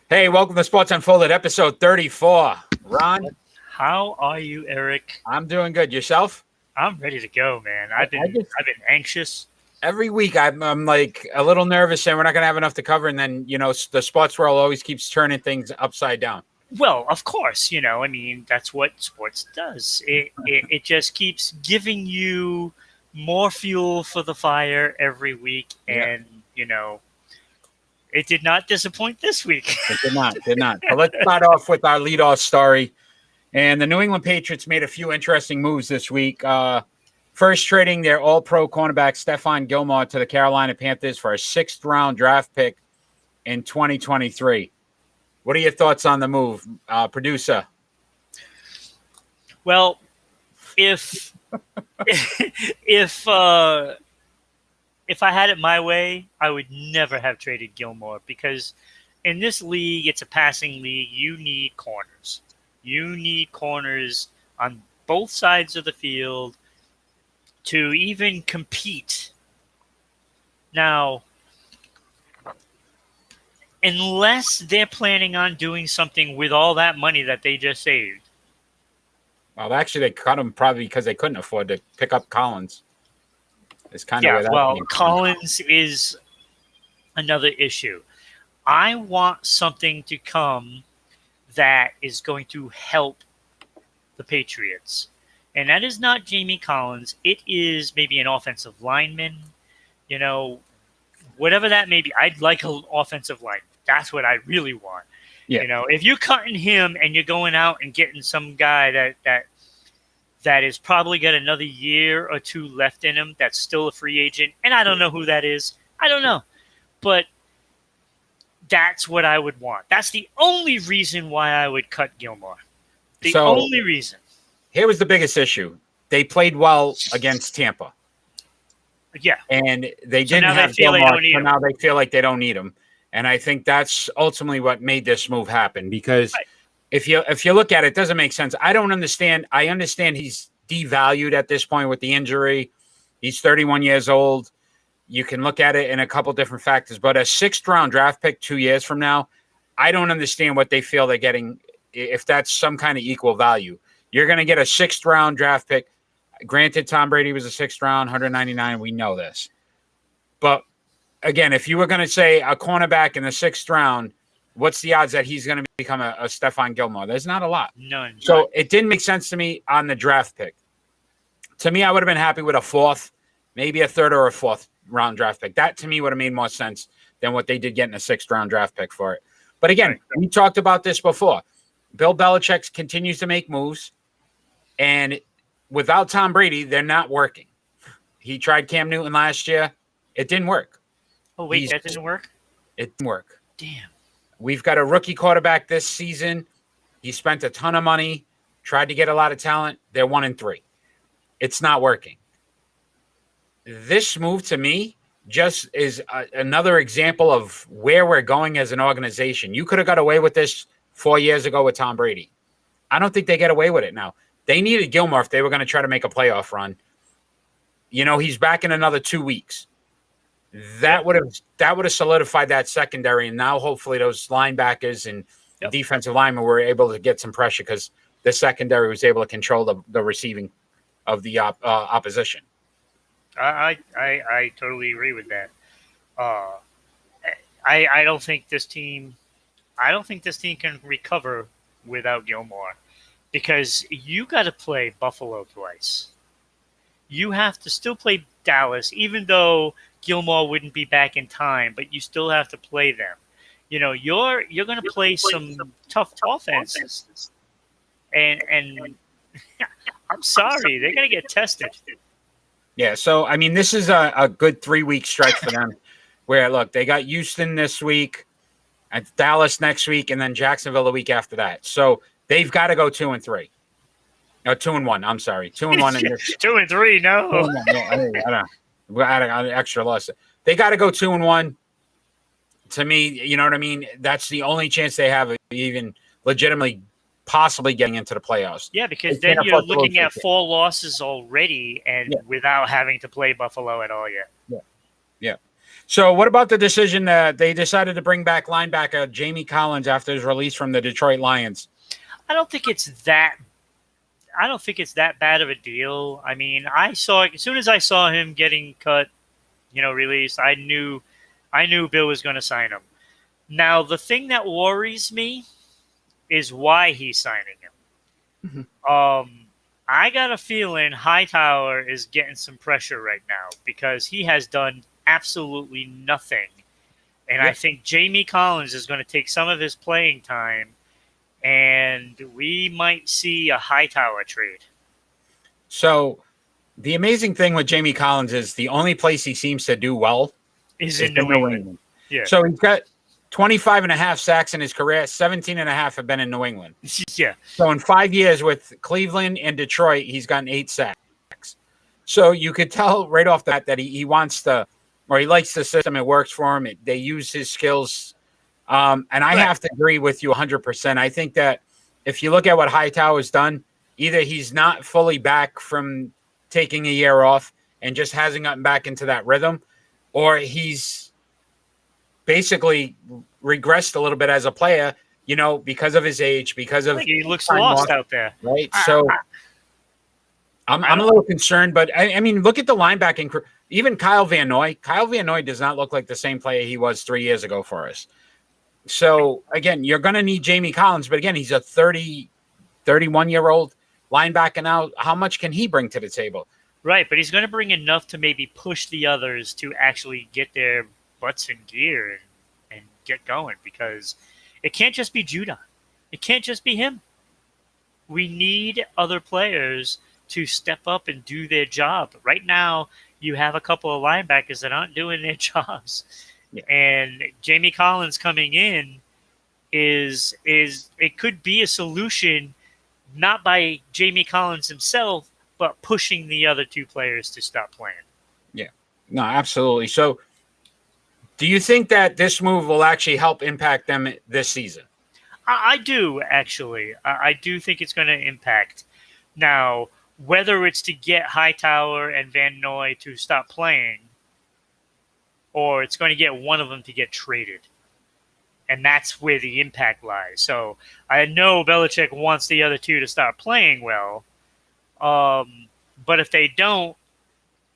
Hey, welcome to Sports Unfolded, episode 34. Ron, How are you, Eric? I'm doing good. Yourself? I'm ready to go, man. I've been anxious. Every week I'm like a little nervous saying we're not going to have enough to cover, and then, the sports world always keeps turning things upside down. Well, of course, that's what sports does. It just keeps giving you more fuel for the fire every week, and it did not disappoint this week. It did not. But let's start off with our leadoff story. And the New England Patriots made a few interesting moves this week. First, trading their all-pro cornerback Stephon Gilmore to the Carolina Panthers for a sixth-round draft pick in 2023. What are your thoughts on the move, producer? Well, if I had it my way, I would never have traded Gilmore, because in this league, it's a passing league. You need corners. You need corners on both sides of the field to even compete. Now, unless they're planning on doing something with all that money that they just saved. Well, actually, they cut him probably because they couldn't afford to pick up Collins. It's kind of Collins is another issue. I want something to come that is going to help the Patriots. And that is not Jamie Collins. It is maybe an offensive lineman. Whatever that may be. I'd like an offensive lineman. That's what I really want. Yeah. If you're cutting him and you're going out and getting some guy that is probably got another year or two left in him, that's still a free agent, and I don't know who that is. I don't know. But that's what I would want. That's the only reason why I would cut Gilmore. The only reason. Here was the biggest issue. They played well against Tampa. Yeah. And they didn't have Gilmore, so now they feel like they don't need him. And I think that's ultimately what made this move happen, because if you look at it, it doesn't make sense. I don't understand. I understand he's devalued at this point with the injury. He's 31 years old. You can look at it in a couple different factors, but a sixth-round draft pick 2 years from now, I don't understand what they feel they're getting, if that's some kind of equal value. You're going to get a sixth-round draft pick. Granted, Tom Brady was a sixth round, 199. We know this. But, again, if you were going to say a cornerback in the sixth round, what's the odds that he's going to become a Stephon Gilmore? There's not a lot. None. So it didn't make sense to me on the draft pick. To me, I would have been happy with a fourth, maybe a third or a fourth round draft pick. That, to me, would have made more sense than what they did getting a sixth round draft pick for it. But, again, we talked about this before. Bill Belichick continues to make moves. And without Tom Brady, they're not working. He tried Cam Newton last year. It didn't work. Oh, wait, that didn't work? It didn't work. Damn. We've got a rookie quarterback this season. He spent a ton of money, tried to get a lot of talent. They're 1-3. It's not working. This move, to me, just is another example of where we're going as an organization. You could have got away with this 4 years ago with Tom Brady. I don't think they get away with it now. They needed Gilmore if they were going to try to make a playoff run. He's back in another 2 weeks. That would have solidified that secondary, and now hopefully those linebackers and defensive linemen were able to get some pressure, because the secondary was able to control the receiving of the opposition. I totally agree with that. I don't think this team can recover without Gilmore, because you got to play Buffalo twice. You have to still play Dallas, even though Gilmore wouldn't be back in time, but you still have to play them. You're going to play some tough offenses, and I'm sorry, they're going to get tested. Yeah, so I mean, this is a good 3-week stretch for them, where look, they got Houston this week, and Dallas next week, and then Jacksonville the week after that. So they've got to go 2-3. No, 2-1. I'm sorry, 2-1 in this. 2-3. No, 2-1, yeah, I don't know. We had an extra loss. They got to go 2-1. To me, you know what I mean? That's the only chance they have of even legitimately possibly getting into the playoffs. Yeah, because then you're looking at 4 losses already, and without having to play Buffalo at all yet. Yeah. So what about the decision that they decided to bring back linebacker Jamie Collins after his release from the Detroit Lions? I don't think it's that. I don't think it's that bad of a deal. I mean, I saw as soon as I saw him getting cut, released. I knew Bill was going to sign him. Now, the thing that worries me is why he's signing him. Mm-hmm. I got a feeling Hightower is getting some pressure right now because he has done absolutely nothing. And I think Jamie Collins is going to take some of his playing time, and we might see a Hightower trade. So the amazing thing with Jamie Collins is the only place he seems to do well is in New England. Yeah. So he's got 25 and a half sacks in his career. 17 and a half have been in New England. Yeah. So in 5 years with Cleveland and Detroit, he's gotten 8 sacks. So you could tell right off that he wants to, or he likes the system. It works for him. They use his skills. And I have to agree with you 100%. I think that if you look at what Hightower's done, either he's not fully back from taking a year off and just hasn't gotten back into that rhythm, or he's basically regressed a little bit as a player, because of his age, because of he looks lost out there. Right. So I'm a little concerned, but I mean, look at the linebacking. Even Kyle Van Noy. Kyle Van Noy does not look like the same player he was 3 years ago for us. So again, you're going to need Jamie Collins, but again, he's a 31-year-old linebacker now. How much can he bring to the table? Right, but he's going to bring enough to maybe push the others to actually get their butts in gear and get going, because it can't just be Judon. It can't just be him. We need other players to step up and do their job. Right now, you have a couple of linebackers that aren't doing their jobs. Yeah. And Jamie Collins coming in is it could be a solution, not by Jamie Collins himself, but pushing the other two players to stop playing. Yeah. No, absolutely. So do you think that this move will actually help impact them this season? I do, actually. I do think it's going to impact. Now, whether it's to get Hightower and Van Noy to stop playing, or it's going to get one of them to get traded. And that's where the impact lies. So I know Belichick wants the other two to start playing well. But if they don't,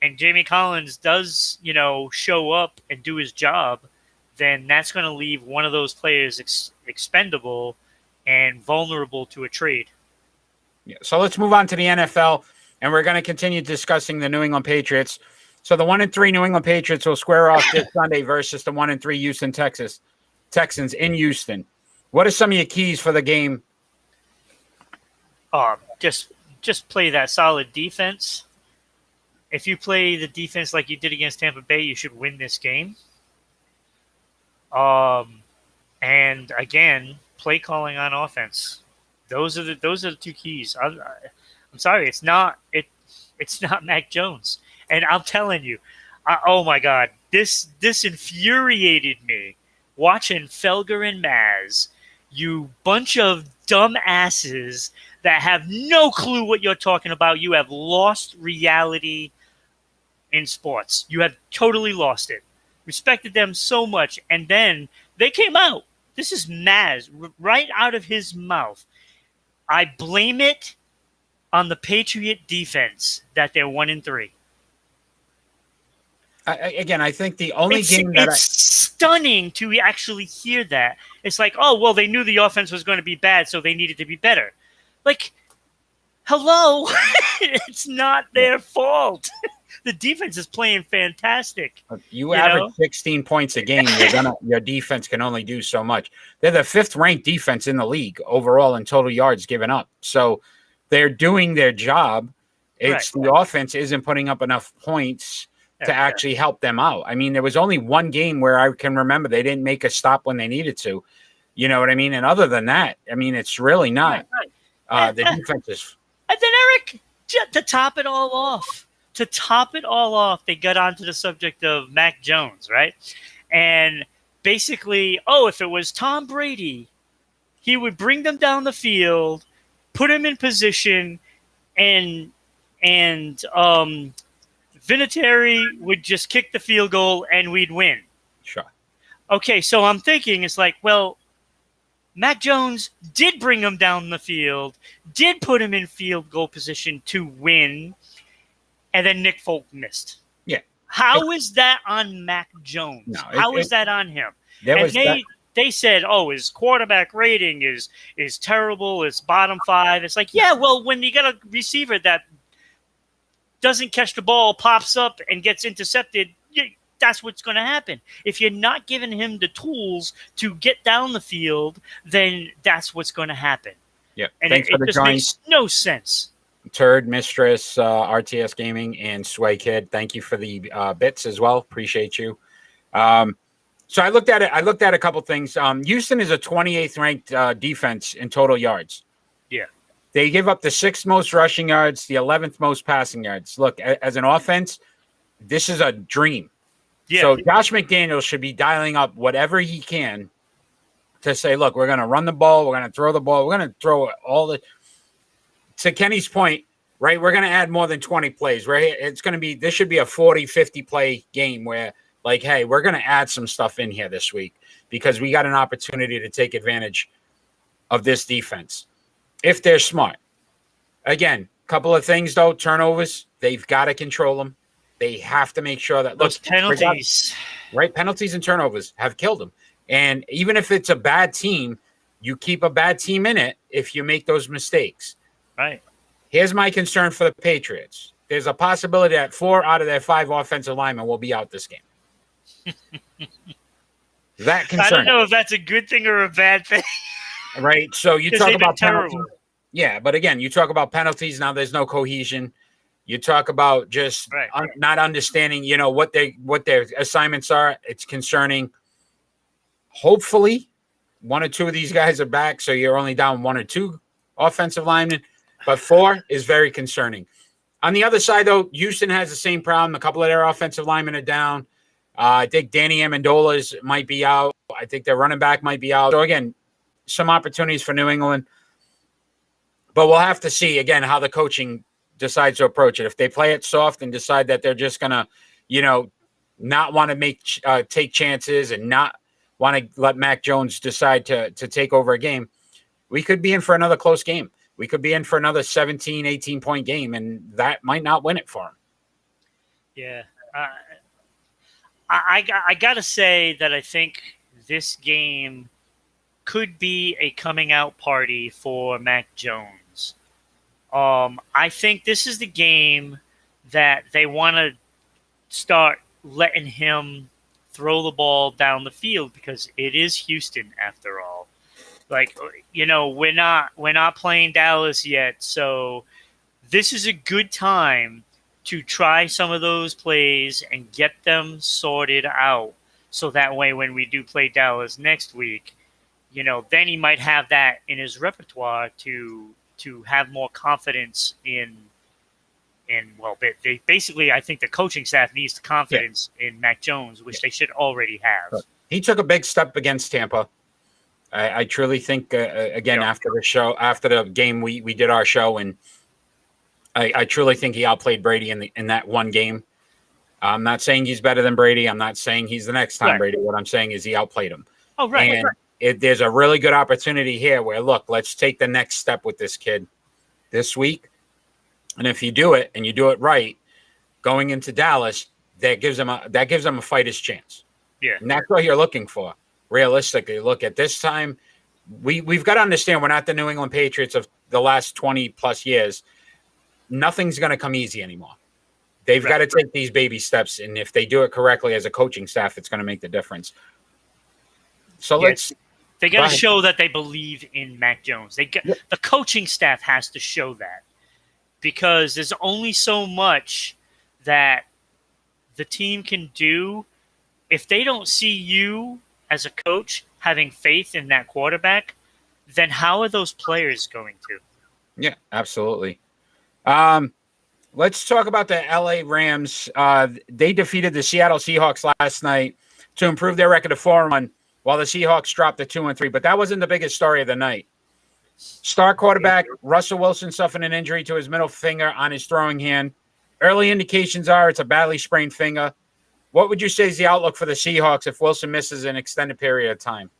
and Jamie Collins does, show up and do his job, then that's going to leave one of those players expendable and vulnerable to a trade. Yeah. So let's move on to the NFL, and we're going to continue discussing the New England Patriots. So the 1-3 New England Patriots will square off this Sunday versus the 1-3 Houston Texans in Houston. What are some of your keys for the game? Just play that solid defense. If you play the defense like you did against Tampa Bay, you should win this game. And again, play calling on offense. Those are the two keys. I'm sorry, it's not Mac Jones. And I'm telling you, oh my God, this infuriated me watching Felger and Maz, you bunch of dumb asses that have no clue what you're talking about. You have lost reality in sports. You have totally lost it. Respected them so much. And then they came out. This is Maz, right out of his mouth. I blame it on the Patriot defense that they're 1-3. I think the only game that it's stunning to actually hear that. It's like, oh, well, they knew the offense was going to be bad, so they needed to be better. Like, hello, it's not their fault. The defense is playing fantastic. You average 16 points a game. Your defense can only do so much. They're the 5th ranked defense in the league overall in total yards given up. So they're doing their job. It's the offense isn't putting up enough points to actually help them out. I mean, there was only one game where I can remember they didn't make a stop when they needed to. You know what I mean? And other than that, I mean, it's really not. The defense is. And then, Eric, to top it all off, they got onto the subject of Mac Jones, right? And basically, if it was Tom Brady, he would bring them down the field, put him in position, and Vinatieri would just kick the field goal and we'd win. Sure. Okay, so I'm thinking it's like, well, Mac Jones did bring him down the field, did put him in field goal position to win, and then Nick Folk missed. Yeah. How is that on Mac Jones? No, How is that on him? There And was that. they said, oh, his quarterback rating is terrible. It's bottom 5. It's like, yeah, well, when you got a receiver that doesn't catch the ball, pops up, and gets intercepted, that's what's going to happen. If you're not giving him the tools to get down the field, then that's what's going to happen. Yeah. And Thanks for the just join. makes no sense. Turd Mistress, RTS Gaming, and Sway Kid. Thank you for the bits as well. Appreciate you. So I looked at it. I looked at a couple things. Houston is a 28th ranked defense in total yards. Yeah. They give up the 6th most rushing yards, the 11th most passing yards. Look, as an offense, this is a dream. Yeah. So Josh McDaniels should be dialing up whatever he can to say, look, we're going to run the ball. We're going to throw the ball. We're going to throw all the – to Kenny's point, right, we're going to add more than 20 plays, right? It's going to be – this should be a 40, 50-play game where, like, hey, we're going to add some stuff in here this week because we got an opportunity to take advantage of this defense if they're smart. Again, a couple of things, though, turnovers, they've got to control them. They have to make sure that those penalties, right? Penalties and turnovers have killed them. And even if it's a bad team, you keep a bad team in it if you make those mistakes. Right. Here's my concern for the Patriots. There's a possibility that 4 out of their 5 offensive linemen will be out this game. That concern. I don't know if that's a good thing or a bad thing. Right. So you talk about penalties. terrible. Yeah, but again, you talk about penalties. Now there's no cohesion. You talk about just not understanding, what their assignments are. It's concerning. Hopefully, 1 or 2 of these guys are back, so you're only down 1 or 2 offensive linemen. But 4 is very concerning. On the other side, though, Houston has the same problem. A couple of their offensive linemen are down. I think Danny Amendola might be out. I think their running back might be out. So, again, some opportunities for New England. But we'll have to see, again, how the coaching decides to approach it. If they play it soft and decide that they're just going to, not want to take chances and not want to let Mac Jones decide to take over a game, we could be in for another close game. We could be in for another 17, 18-point game, and that might not win it for him. Yeah. I got to say that I think this game could be a coming out party for Mac Jones. I think this is the game that they want to start letting him throw the ball down the field because it is Houston after all. Like, we're not playing Dallas yet, so this is a good time to try some of those plays and get them sorted out. So that way, when we do play Dallas next week, then he might have that in his repertoire to have more confidence in basically, I think the coaching staff needs the confidence in Mac Jones, which they should already have. He took a big step against Tampa. I truly think, after the game, we did our show, and I truly think he outplayed Brady in that one game. I'm not saying he's better than Brady. I'm not saying he's the next Tom Brady. What I'm saying is he outplayed him. Oh, right. And there's a really good opportunity here where, look, let's take the next step with this kid this week. And if you do it and you do it right, going into Dallas, that gives him a fighter's chance. Yeah. And that's what you're looking for. Realistically, look, at this time, we've got to understand we're not the New England Patriots of the last 20 plus years. Nothing's going to come easy anymore. They've got to take these baby steps, and if they do it correctly as a coaching staff, it's going to make the difference. So they got to show that they believe in Mac Jones. The coaching staff has to show that, because there's only so much that the team can do. If they don't see you as a coach having faith in that quarterback, then how are those players going to? Yeah, absolutely. Let's talk about the LA Rams. They defeated the Seattle Seahawks last night to improve their record to 4-1, while the Seahawks dropped to 2-3. But that wasn't the biggest story of the night. Star quarterback Russell Wilson suffered an injury to his middle finger on his throwing hand. Early indications are it's a badly sprained finger. What would you say is the outlook for the Seahawks if Wilson misses an extended period of time?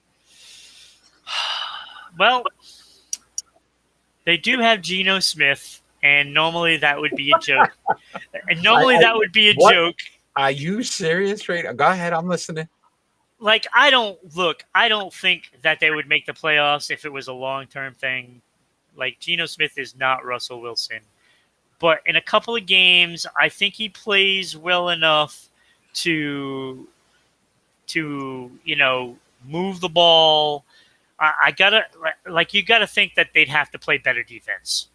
Well, they do have Geno Smith, and normally that would be a joke. Joke. Are you serious? Right? Go ahead. I'm listening. Like, I don't think that they would make the playoffs if it was a long-term thing. Like, Geno Smith is not Russell Wilson. But in a couple of games, I think he plays well enough to move the ball. You gotta think that they'd have to play better defense.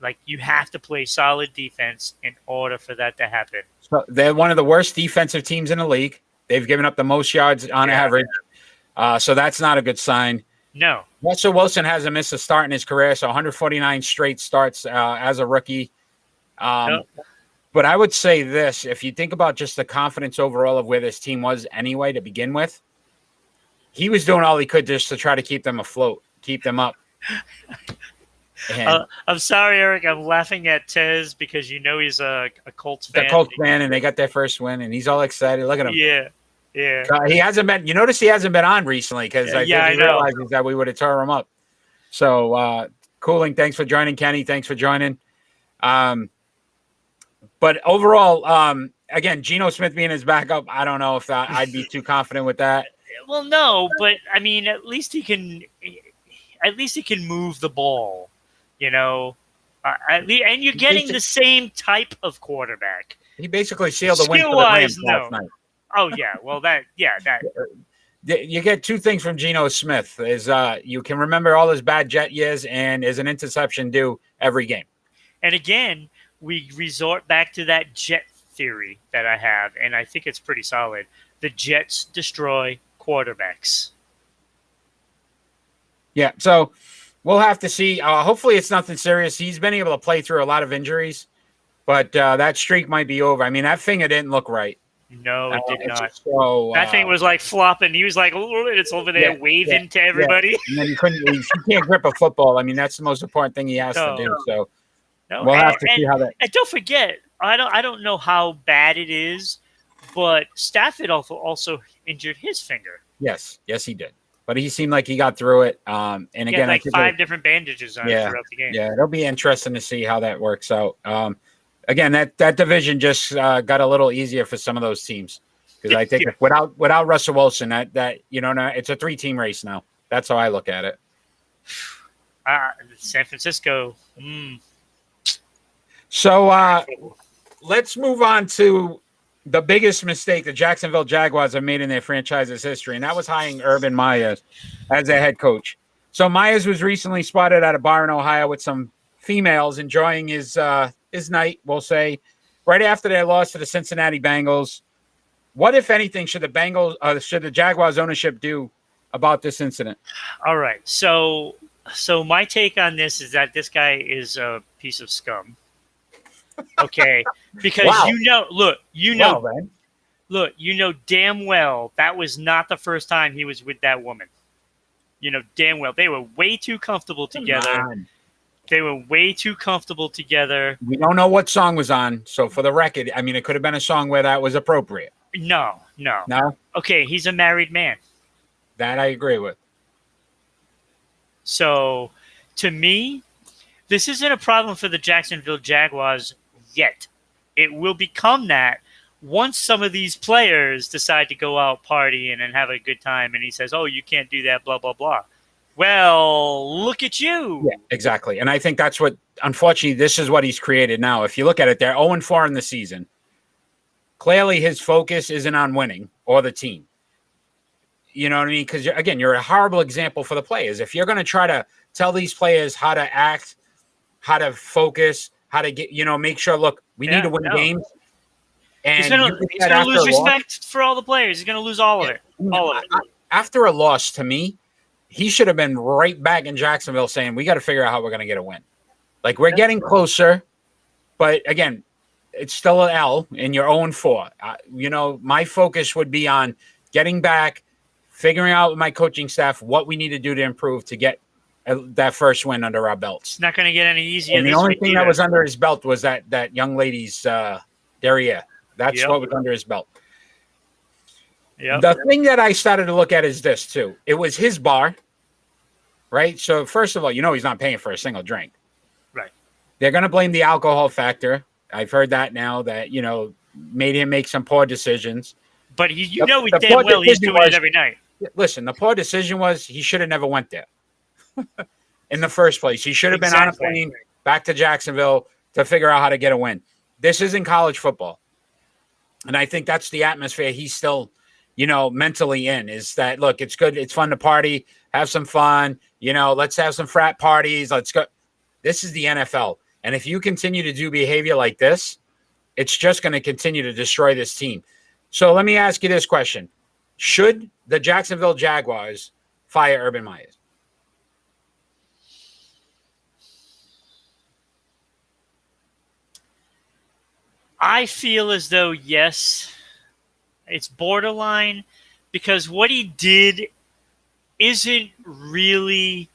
Like, you have to play solid defense in order for that to happen. So they're one of the worst defensive teams in the league. They've given up the most yards on average. So that's not a good sign. No. Russell Wilson hasn't missed a start in his career, so 149 straight starts as a rookie. No. But I would say this, if you think about just the confidence overall of where this team was anyway to begin with, he was doing all he could just to try to keep them afloat, keep them up. I'm sorry, Eric. I'm laughing at Tez because he's a Colts fan. The Colts fan, and they got their first win, and he's all excited. Look at him. Yeah. He hasn't been. You notice he hasn't been on recently because I think he realizes that we would have tore him up. So, Cooling, thanks for joining. Kenny, thanks for joining. But overall, again, Geno Smith being his backup, I don't know if I'd be too confident with that. Well, no, but I mean, at least he can move the ball, and you're getting the same type of quarterback. He basically sealed the win for the Rams last night. Oh yeah, well that. You get two things from Geno Smith: is you can remember all his bad Jet years, and is an interception due every game. And again, we resort back to that Jet theory that I have, and I think it's pretty solid. The Jets destroy quarterbacks. Yeah, so we'll have to see. Hopefully it's nothing serious. He's been able to play through a lot of injuries, but that streak might be over. I mean, that finger didn't look right. No, it did not. So, that thing was like flopping. He was like, it's over there waving to everybody. Yeah. And then he can't grip a football. I mean, that's the most important thing he has to do. So we'll have to see how that. And don't forget, I don't know how bad it is, but Stafford also injured his finger. Yes, he did. But he seemed like he got through it. And again, like 5 different bandages on it throughout the game. Yeah, it'll be interesting to see how that works out. Again, that division just got a little easier for some of those teams because I think without Russell Wilson, that it's a 3-team race now. That's how I look at it. San Francisco. So let's move on to the biggest mistake the Jacksonville Jaguars have made in their franchise's history, and that was hiring Urban Meyer as their head coach. So Myers was recently spotted at a bar in Ohio with some females enjoying his night, we'll say, right after their loss to the Cincinnati Bengals. What, if anything, should the Jaguars ownership do about this incident? All right. So my take on this is that this guy is a piece of scum. Okay. Because you know damn well that was not the first time he was with that woman. You know damn well they were way too comfortable together. They were way too comfortable together. We don't know what song was on. So for the record, I mean, it could have been a song where that was appropriate. No. No? Okay, he's a married man. That I agree with. So to me, this isn't a problem for the Jacksonville Jaguars yet. It will become that once some of these players decide to go out partying and have a good time, and he says, oh, you can't do that, blah, blah, blah. Well, look at you. Yeah, exactly. And I think that's what, unfortunately, this is what he's created now. If you look at it, they're 0-4 in the season. Clearly, his focus isn't on winning or the team. You know what I mean? Because, again, you're a horrible example for the players. If you're going to try to tell these players how to act, how to focus, how to get, make sure, look, we need to win games. And he's going to lose respect for all the players. He's going to lose all of it. All of it. After a loss, to me, he should have been right back in Jacksonville saying, we got to figure out how we're going to get a win. Like, we're getting closer, but again, it's still an L, and you're 0-4. My focus would be on getting back, figuring out with my coaching staff what we need to do to improve to get that first win under our belts. It's not going to get any easier. And the only thing that was under his belt was that young lady's derriere. That's what was under his belt. Yep. The thing that I started to look at is this too. It was his bar, right? So first of all, he's not paying for a single drink. Right. They're going to blame the alcohol factor. I've heard that now that, made him make some poor decisions. But he The damn poor well he's decision doing was- it every night. Listen, the poor decision was he should have never went there in the first place. He should have been on a plane back to Jacksonville to figure out how to get a win. This isn't college football. And I think that's the atmosphere he's still, mentally in, is that, look, it's good. It's fun to party, have some fun, let's have some frat parties. Let's go. This is the NFL. And if you continue to do behavior like this, it's just going to continue to destroy this team. So let me ask you this question. Should the Jacksonville Jaguars fire Urban Meyer? I feel as though, yes, it's borderline, because what he did isn't really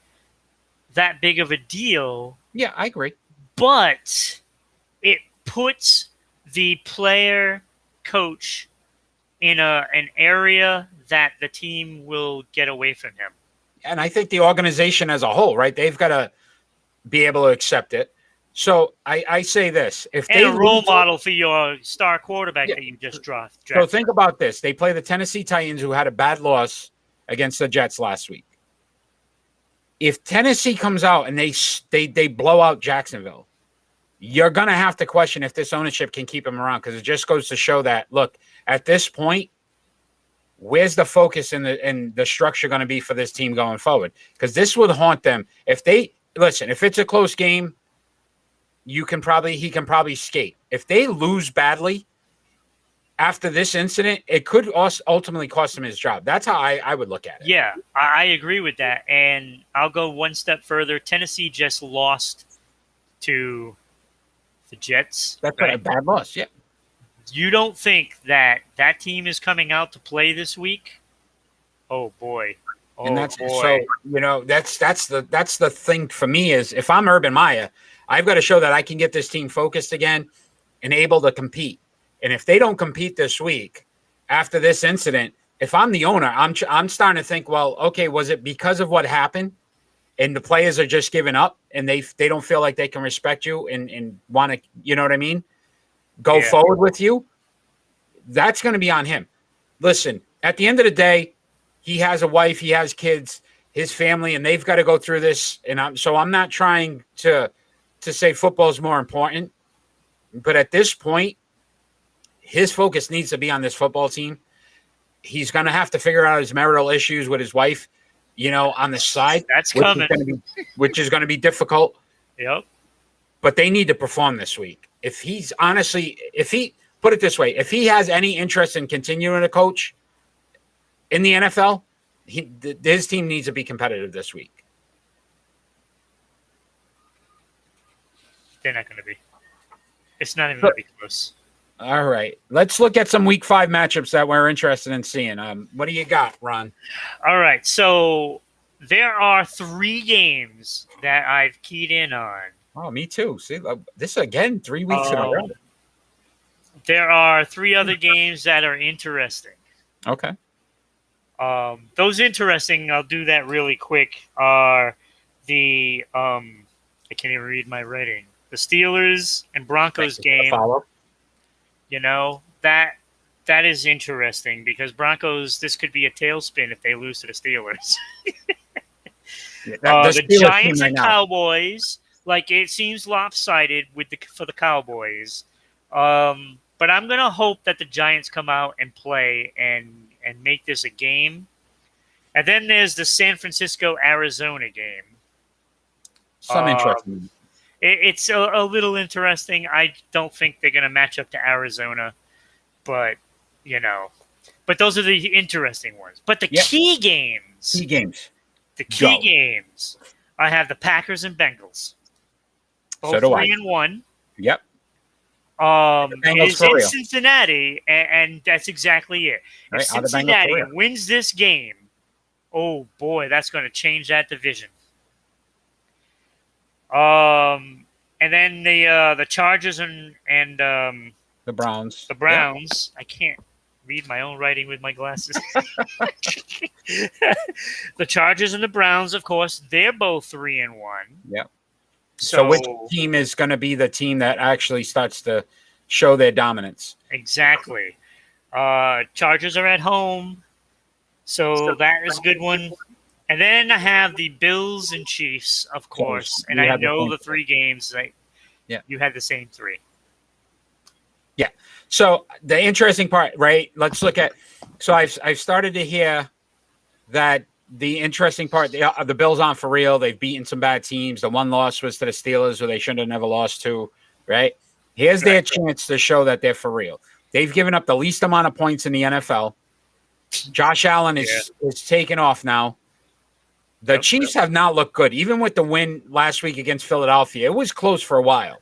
that big of a deal. Yeah, I agree. But it puts the player coach in an area that the team will get away from him. And I think the organization as a whole, right, they've got to be able to accept it. So I say this. If and they a role lose model for your star quarterback that you just drafted. So think about this. They play the Tennessee Titans, who had a bad loss against the Jets last week. If Tennessee comes out and they blow out Jacksonville, you're going to have to question if this ownership can keep him around, because it just goes to show that, look, at this point, where's the focus and the structure going to be for this team going forward? Because this would haunt them. If it's a close game, he can probably skate. If they lose badly after this incident, it could also ultimately cost him his job. That's how I would look at it. Yeah, I agree with that. And I'll go one step further. Tennessee just lost to the Jets. That's right? A bad loss, yeah. You don't think that team is coming out to play this week? Oh, boy. And that's the thing for me is, if I'm Urban Meyer, I've got to show that I can get this team focused again and able to compete. And if they don't compete this week after this incident, if I'm the owner, I'm starting to think, well, okay, was it because of what happened and the players are just giving up and they don't feel like they can respect you and want to, you know what I mean, go forward with you? That's going to be on him. Listen, at the end of the day, he has a wife, he has kids, his family, and they've got to go through this. And I'm not trying to say football is more important, but at this point, his focus needs to be on this football team. He's going to have to figure out his marital issues with his wife, on the side. That's coming. Which is going to be difficult. Yep. But they need to perform this week. If he put it this way, if he has any interest in continuing to coach in the NFL, his team needs to be competitive this week. They're not going to be. It's not even going to be close. All right. Let's look at some week 5 matchups that we're interested in seeing. What do you got, Ron? All right. So there are 3 games that I've keyed in on. Oh, me too. See, this again, 3 weeks in a row. There are 3 other games that are interesting. Okay. Those interesting, I'll do that really quick, are the I can't even read my writing. The Steelers and Broncos game. That is interesting because Broncos, this could be a tailspin if they lose to the Steelers. The Giants and Cowboys, it seems lopsided for the Cowboys. But I'm going to hope that the Giants come out and play and make this a game. And then there's the San Francisco-Arizona game. Some interesting. It's a little interesting. I don't think they're going to match up to Arizona, but but those are the interesting ones. But the key games, I have the Packers and Bengals. Both 3-1. Yep. It is in Cincinnati, and that's exactly it. If Cincinnati wins this game, oh boy, that's going to change that division. And then the Chargers and the Browns. The Browns. Yeah. I can't. read my own writing with my glasses. The Chargers and the Browns, of course, they're both 3-1. Yep. So which team is going to be the team that actually starts to show their dominance? Exactly. Chargers are at home, so that is a good one. And then I have the Bills and Chiefs, of course. And I know the 3 games. You had the same 3. Yeah. So the interesting part, right? Let's look at. So I've started to hear that the interesting part, the Bills aren't for real. They've beaten some bad teams. The one loss was to the Steelers, who they should have never lost to. Right. Here's their chance to show that they're for real. They've given up the least amount of points in the NFL. Josh Allen is taking off now. The Chiefs have not looked good, even with the win last week against Philadelphia. It was close for a while.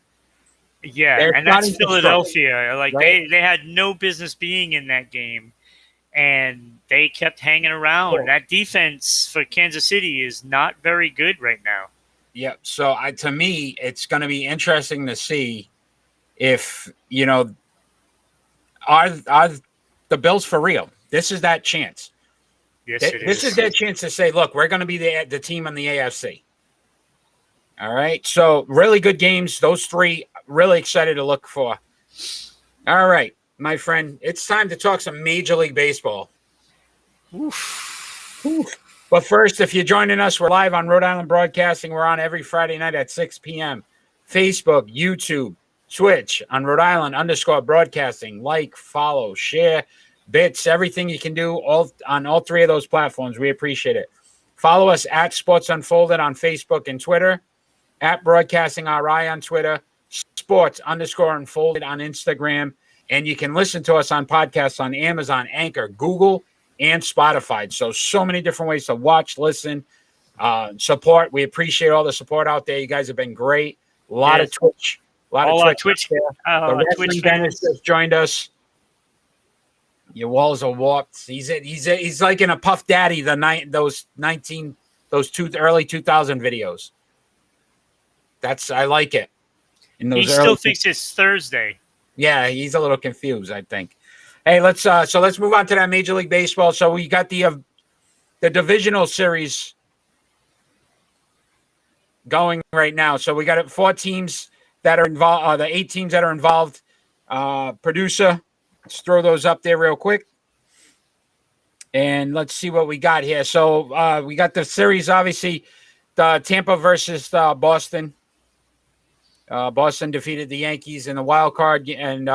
Yeah, and that's Philadelphia. Like they had no business being in that game, and they kept hanging around. Cool. That defense for Kansas City is not very good right now. Yeah, so to me, it's going to be interesting to see if are the Bills for real. This is that chance. Yes, this is their chance to say, look, we're going to be the team on the AFC. All right. So really good games. Those 3 really excited to look for. All right, my friend, it's time to talk some Major League Baseball. Oof. But first, if you're joining us, we're live on Rhode Island Broadcasting. We're on every Friday night at 6 p.m. Facebook, YouTube, Twitch on Rhode Island _broadcasting. Like, follow, share, bits, everything you can do on all 3 of those platforms. We appreciate it. Follow us at Sports Unfolded on Facebook and Twitter, at Broadcasting RI on Twitter, Sports _Unfolded on Instagram, and you can listen to us on podcasts on Amazon, Anchor, Google, and Spotify. So many different ways to watch, listen, support. We appreciate all the support out there. You guys have been great. A lot of Twitch. A lot of Twitch. The Wrestling Dennis just joined us. Your walls are warped. He's like in a Puff Daddy those early 2000 videos. I like it. He still thinks it's Thursday. Yeah, he's a little confused, I think. Hey, let's move on to that Major League Baseball. So we got the divisional series going right now. So we got 4 teams that are involved. The 8 teams that are involved. Producer, let's throw those up there real quick, and let's see what we got here. So we got the series, obviously, the Tampa versus Boston. Boston defeated the Yankees in the wild card, and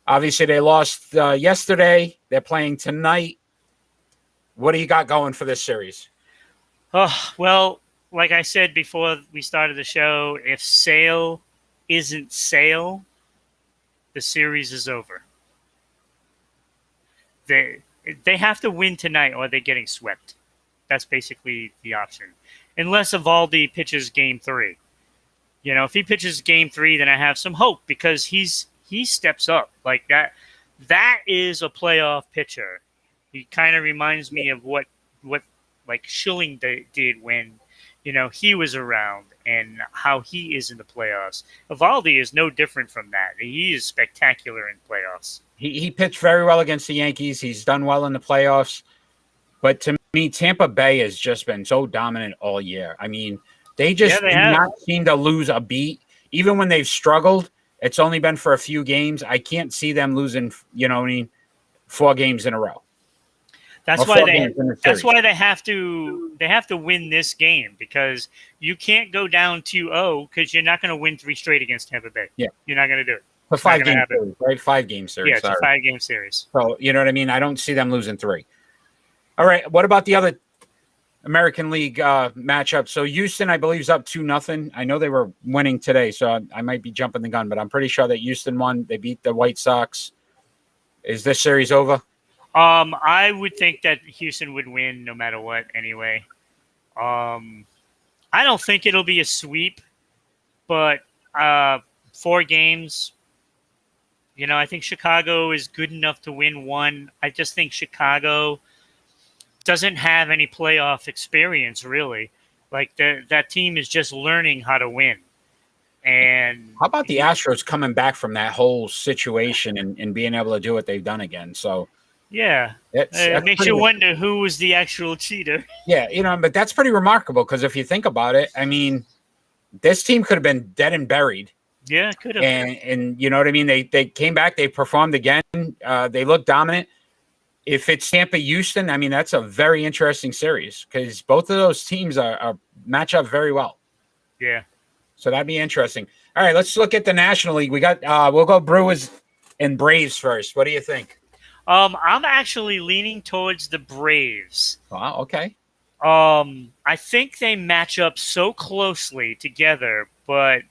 obviously they lost yesterday. They're playing tonight. What do you got going for this series? Oh, well, like I said before we started the show, if Sale isn't Sale, the series is over. They have to win tonight or they're getting swept. That's basically the option. Unless Eovaldi pitches game 3. If he pitches game 3, then I have some hope because he steps up like that. That is a playoff pitcher. He kind of reminds me of what like Schilling did when he was around and how he is in the playoffs. Eovaldi is no different from that. He is spectacular in playoffs. He pitched very well against the Yankees. He's done well in the playoffs. But to me, Tampa Bay has just been so dominant all year. I mean, they do not seem to lose a beat. Even when they've struggled, it's only been for a few games. I can't see them losing, 4 games in a row. That's why they have to win this game because you can't go down 2-0 because you're not going to win 3 straight against Tampa Bay. Yeah. You're not going to do it. A 5-game series, right? 5-game series. Yeah, it's a 5-game series. So, you know what I mean? I don't see them losing 3. All right. What about the other American League matchup? So Houston, I believe, is up 2-0. I know they were winning today, so I might be jumping the gun, but I'm pretty sure that Houston won. They beat the White Sox. Is this series over? I would think that Houston would win no matter what anyway. I don't think it'll be a sweep, but 4 games, I think Chicago is good enough to win 1. I just think Chicago doesn't have any playoff experience, really. Like, that team is just learning how to win. And how about the Astros coming back from that whole situation and being able to do what they've done again? So yeah, that's it makes pretty, you wonder who was the actual cheater. yeah, but that's pretty remarkable because if you think about it, I mean, this team could have been dead and buried. Yeah, could have. And you know what I mean? They came back, they performed again. They looked dominant. If it's Tampa Houston, I mean, that's a very interesting series because both of those teams are match up very well. Yeah. So that'd be interesting. All right, let's look at the National League. We got we'll go Brewers and Braves first. What do you think? I'm actually leaning towards the Braves. Wow, okay. I think they match up so closely together, but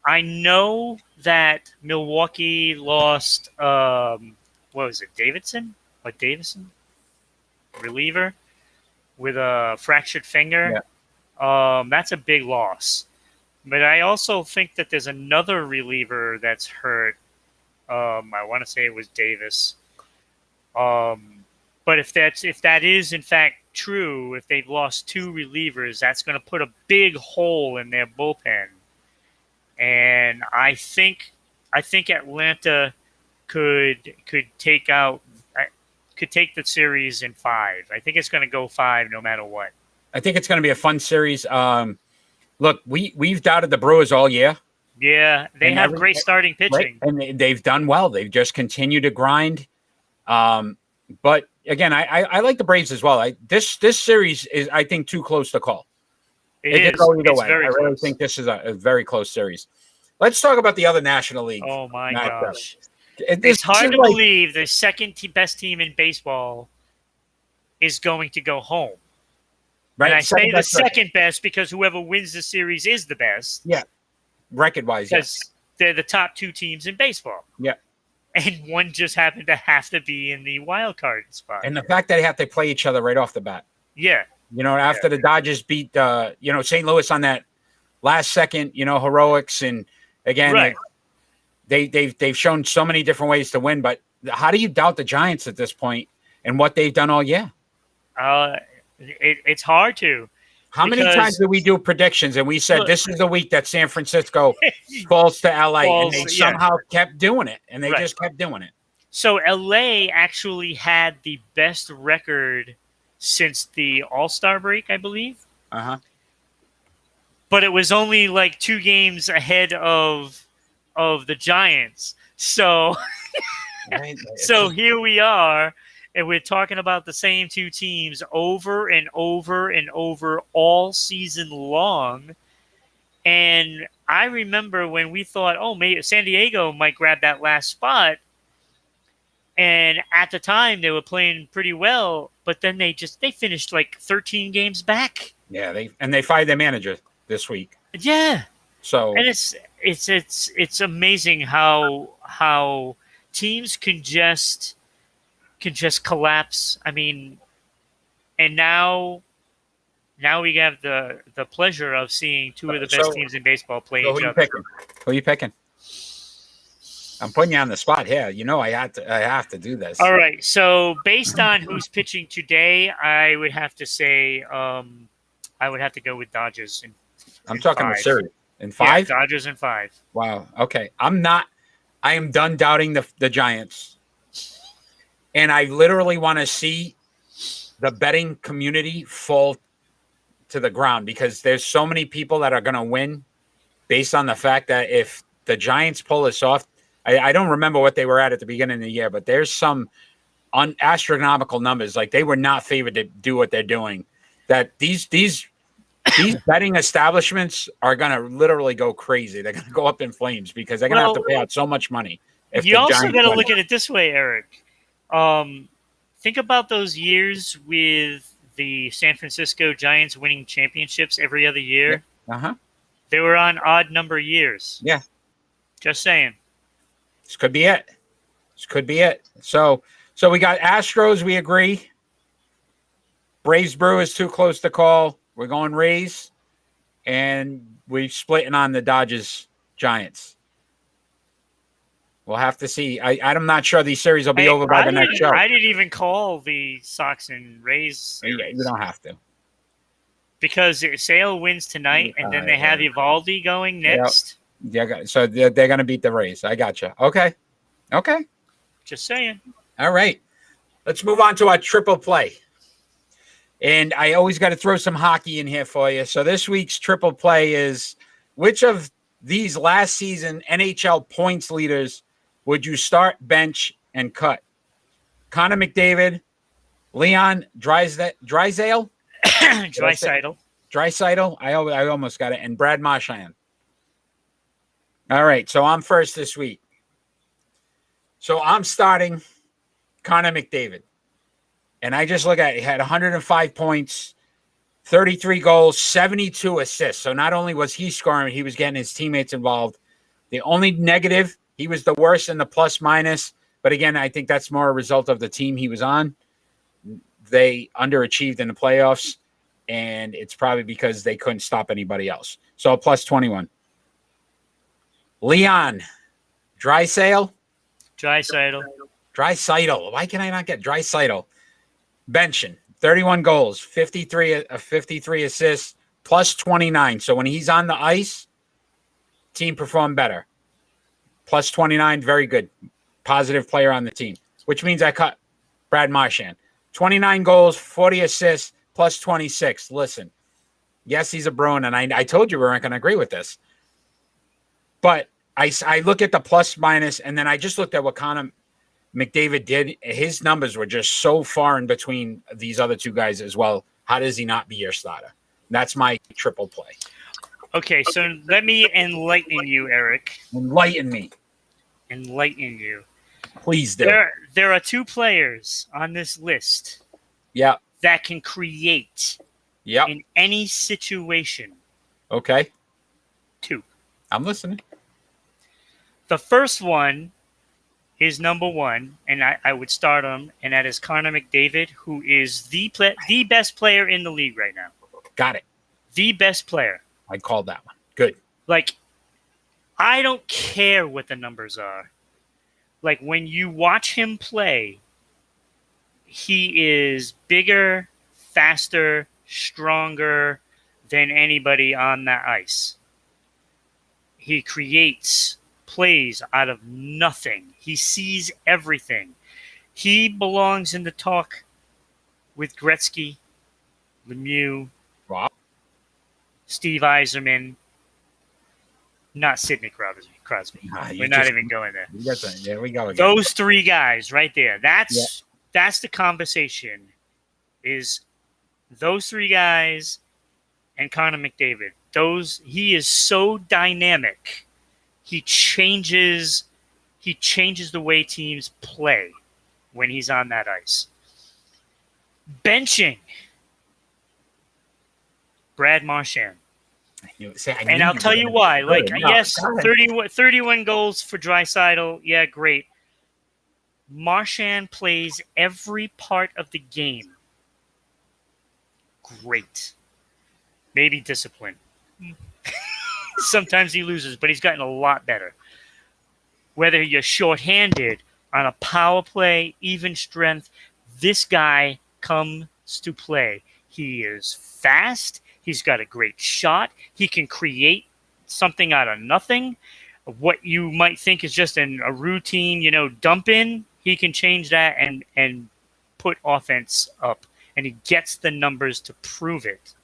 I know that Milwaukee lost what was it, Davison? Reliever with a fractured finger. Yeah. That's a big loss. But I also think that there's another reliever that's hurt. I want to say it was Davis. But if that is in fact true, if they've lost two relievers, that's going to put a big hole in their bullpen. And I think Atlanta could take the series in 5. I think it's going to go 5 no matter what. I think it's going to be a fun series. Look, we've doubted the Brewers all year. Yeah, they have great starting pitching. Right? And they've done well. They've just continued to grind. But again, I like the Braves as well. This series is, I think, too close to call. It could go either way. I really think this is a very close series. Let's talk about the other National League. Oh my gosh. It's hard to believe the second best team in baseball is going to go home. Right. And I say the second best because whoever wins the series is the best. Yeah. Record-wise, because they're the top 2 teams in baseball. Yeah. And one just happened to have to be in the wild card spot. And the fact that they have to play each other right off the bat. Yeah. After the Dodgers beat, St. Louis on that last second, heroics. And again, right. they've shown so many different ways to win. But how do you doubt the Giants at this point and what they've done all year? It's hard to. How many times did we do predictions and we said this is the week that San Francisco falls to LA and they somehow kept doing it and they just kept doing it. So LA actually had the best record since the All-Star break, I believe. Uh-huh. But it was only like 2 games ahead of the Giants. So so here we are. And we're talking about the same 2 teams over and over and over all season long. And I remember when we thought, maybe San Diego might grab that last spot. And at the time, they were playing pretty well. But then they finished like 13 games back. Yeah, they fired their manager this week. Yeah. So and it's amazing how teams can just collapse. I mean, and now we have the pleasure of seeing 2 of the best teams in baseball play each other. Who are you picking? I'm putting you on the spot here. I have to do this. All right. So based on who's pitching today, I would have to say I would have to go with Dodgers. I'm talking the series in 5. Yeah, Dodgers in 5. Wow. Okay. I am done doubting the Giants. And I literally want to see the betting community fall to the ground because there's so many people that are going to win based on the fact that if the Giants pull this off, I don't remember what they were at the beginning of the year, but there's some astronomical numbers. Like they were not favored to do what they're doing. That these betting establishments are going to literally go crazy. They're going to go up in flames because they're going to have to pay out so much money. You also got to look at it this way, Eric. Think about those years with the San Francisco Giants winning championships every other year. Yeah. Uh-huh. They were on odd number years. Yeah. Just saying. This could be it. So we got Astros, we agree. Braves Brewers too close to call. We're going Rays. And we're splitting on the Dodgers Giants. We'll have to see. I'm not sure these series will be over by the next show. I didn't even call the Sox and Rays series. You don't have to. Because Sale wins tonight, and then they have Evaldi going next. So they're going to beat the Rays. I got you. Okay. Just saying. All right. Let's move on to our triple play. And I always got to throw some hockey in here for you. So this week's triple play is, which of these last season NHL points leaders would you start, bench, and cut? Connor McDavid, Leon Draisaitl? Draisaitl. I almost got it. And Brad Marchand. All right. So I'm first this week. So I'm starting Connor McDavid. And I just look at it. He had 105 points, 33 goals, 72 assists. So not only was he scoring, he was getting his teammates involved. The only negative, he was the worst in the plus minus. But again, I think that's more a result of the team he was on. They underachieved in the playoffs, and it's probably because they couldn't stop anybody else. So a plus 21. Leon Draisaitl. Why can I not get Draisaitl? Benching, 31 goals, 53 assists, plus 29. So when he's on the ice, team performed better. Plus 29, very good. Positive player on the team, which means I cut Brad Marchand. 29 goals, 40 assists, plus 26. Listen, yes, he's a Bruin, and I told you we weren't going to agree with this. But I look at the plus minus, and then I just looked at what Connor McDavid did. His numbers were just so far in between these other two guys as well. How does he not be your starter? That's my triple play. Okay, so let me enlighten you, Eric. Enlighten me. Enlighten you. Please do. There are two players on this list. Yeah. That can create. Yeah. In any situation. Okay. Two. I'm listening. The first one is number one, and I would start him, and that is Connor McDavid, who is the best player in the league right now. Got it. The best player. I called that one. Good. Like, I don't care what the numbers are. Like, when you watch him play, he is bigger, faster, stronger than anybody on that ice. He creates plays out of nothing. He sees everything. He belongs in the talk with Gretzky, Lemieux, wow. Steve Yzerman, not Sidney Crosby. We're not even going there. There we go again. Those three guys right there. That's the conversation. Is those three guys and Connor McDavid. He is so dynamic. He changes the way teams play when he's on that ice. Benching Brad Marchand. And I'll tell you why. Like, yes, 31 goals for Draisaitl. Yeah, great. Marchand plays every part of the game. Great. Maybe discipline. Sometimes he loses, but he's gotten a lot better. Whether you're shorthanded, on a power play, even strength, this guy comes to play. He is fast. He's got a great shot. He can create something out of nothing. What you might think is just a routine, dump in, he can change that and put offense up. And he gets the numbers to prove it.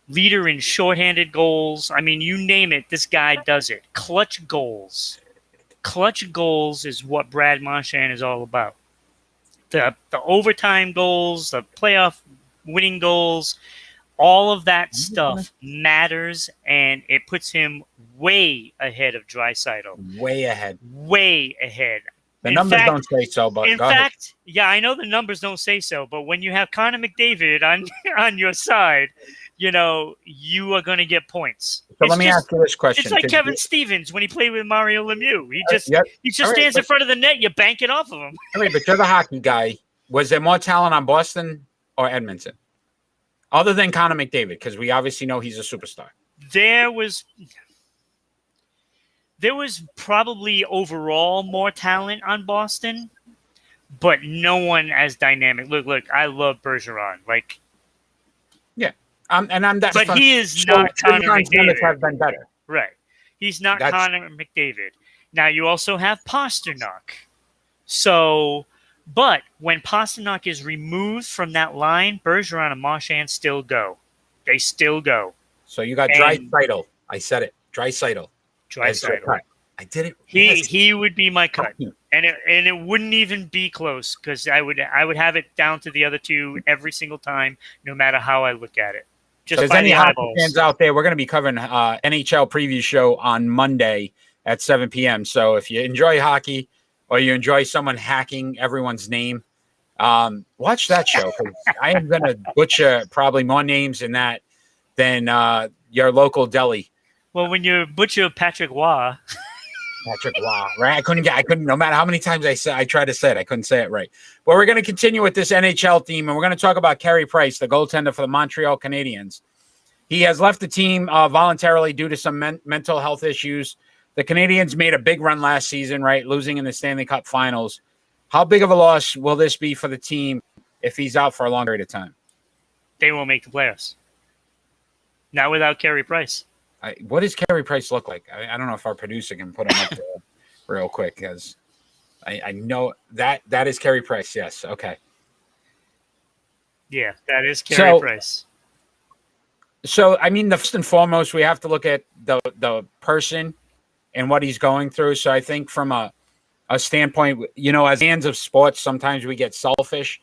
Leader in shorthanded goals. I mean, you name it, this guy does it. Clutch goals. Clutch goals is what Brad Marchand is all about. The overtime goals, the playoff winning goals, all of that stuff matters, and it puts him way ahead of Draisaitl. Way ahead. The numbers don't say so, but in fact, yeah, I know the numbers don't say so, but when you have Connor McDavid on your side, you are going to get points. So let me ask you this question. It's like Kevin Stevens when he played with Mario Lemieux. He just stands in front of the net. You bank it off of him. All right, but you're the hockey guy. Was there more talent on Boston or Edmonton? Other than Connor McDavid, because we obviously know he's a superstar. There was probably overall more talent on Boston, but no one as dynamic. Look, I love Bergeron. Yeah. But he is not Connor McDavid. Have been better. Right. He's not Connor McDavid. Now, you also have Pasternak. So, but when Pasternak is removed from that line, Bergeron and Marchand still go. They still go. So you got Draisaitl. I said it. Draisaitl. I did it. He would be my cut, and it wouldn't even be close because I would have it down to the other two every single time, no matter how I look at it. Just so if there's any hockey fans out there, we're going to be covering NHL preview show on Monday at 7 p.m. So if you enjoy hockey or you enjoy someone hacking everyone's name, watch that show. I am going to butcher probably more names in that than your local deli. Well, when you butcher Patrick Waugh. Right? I couldn't. No matter how many times I tried to say it, I couldn't say it right. But we're going to continue with this NHL theme, and we're going to talk about Carey Price, the goaltender for the Montreal Canadiens. He has left the team voluntarily due to some mental health issues. The Canadiens made a big run last season, right, losing in the Stanley Cup Finals. How big of a loss will this be for the team if he's out for a long period of time? They won't make the playoffs. Not without Carey Price. What does Carey Price look like? I don't know if our producer can put him up there real quick, because I know that is Carey Price. Yes. Okay. Yeah, that is Carey Price. So, I mean, the first and foremost, we have to look at the person and what he's going through. So I think from a standpoint, as fans of sports, sometimes we get selfish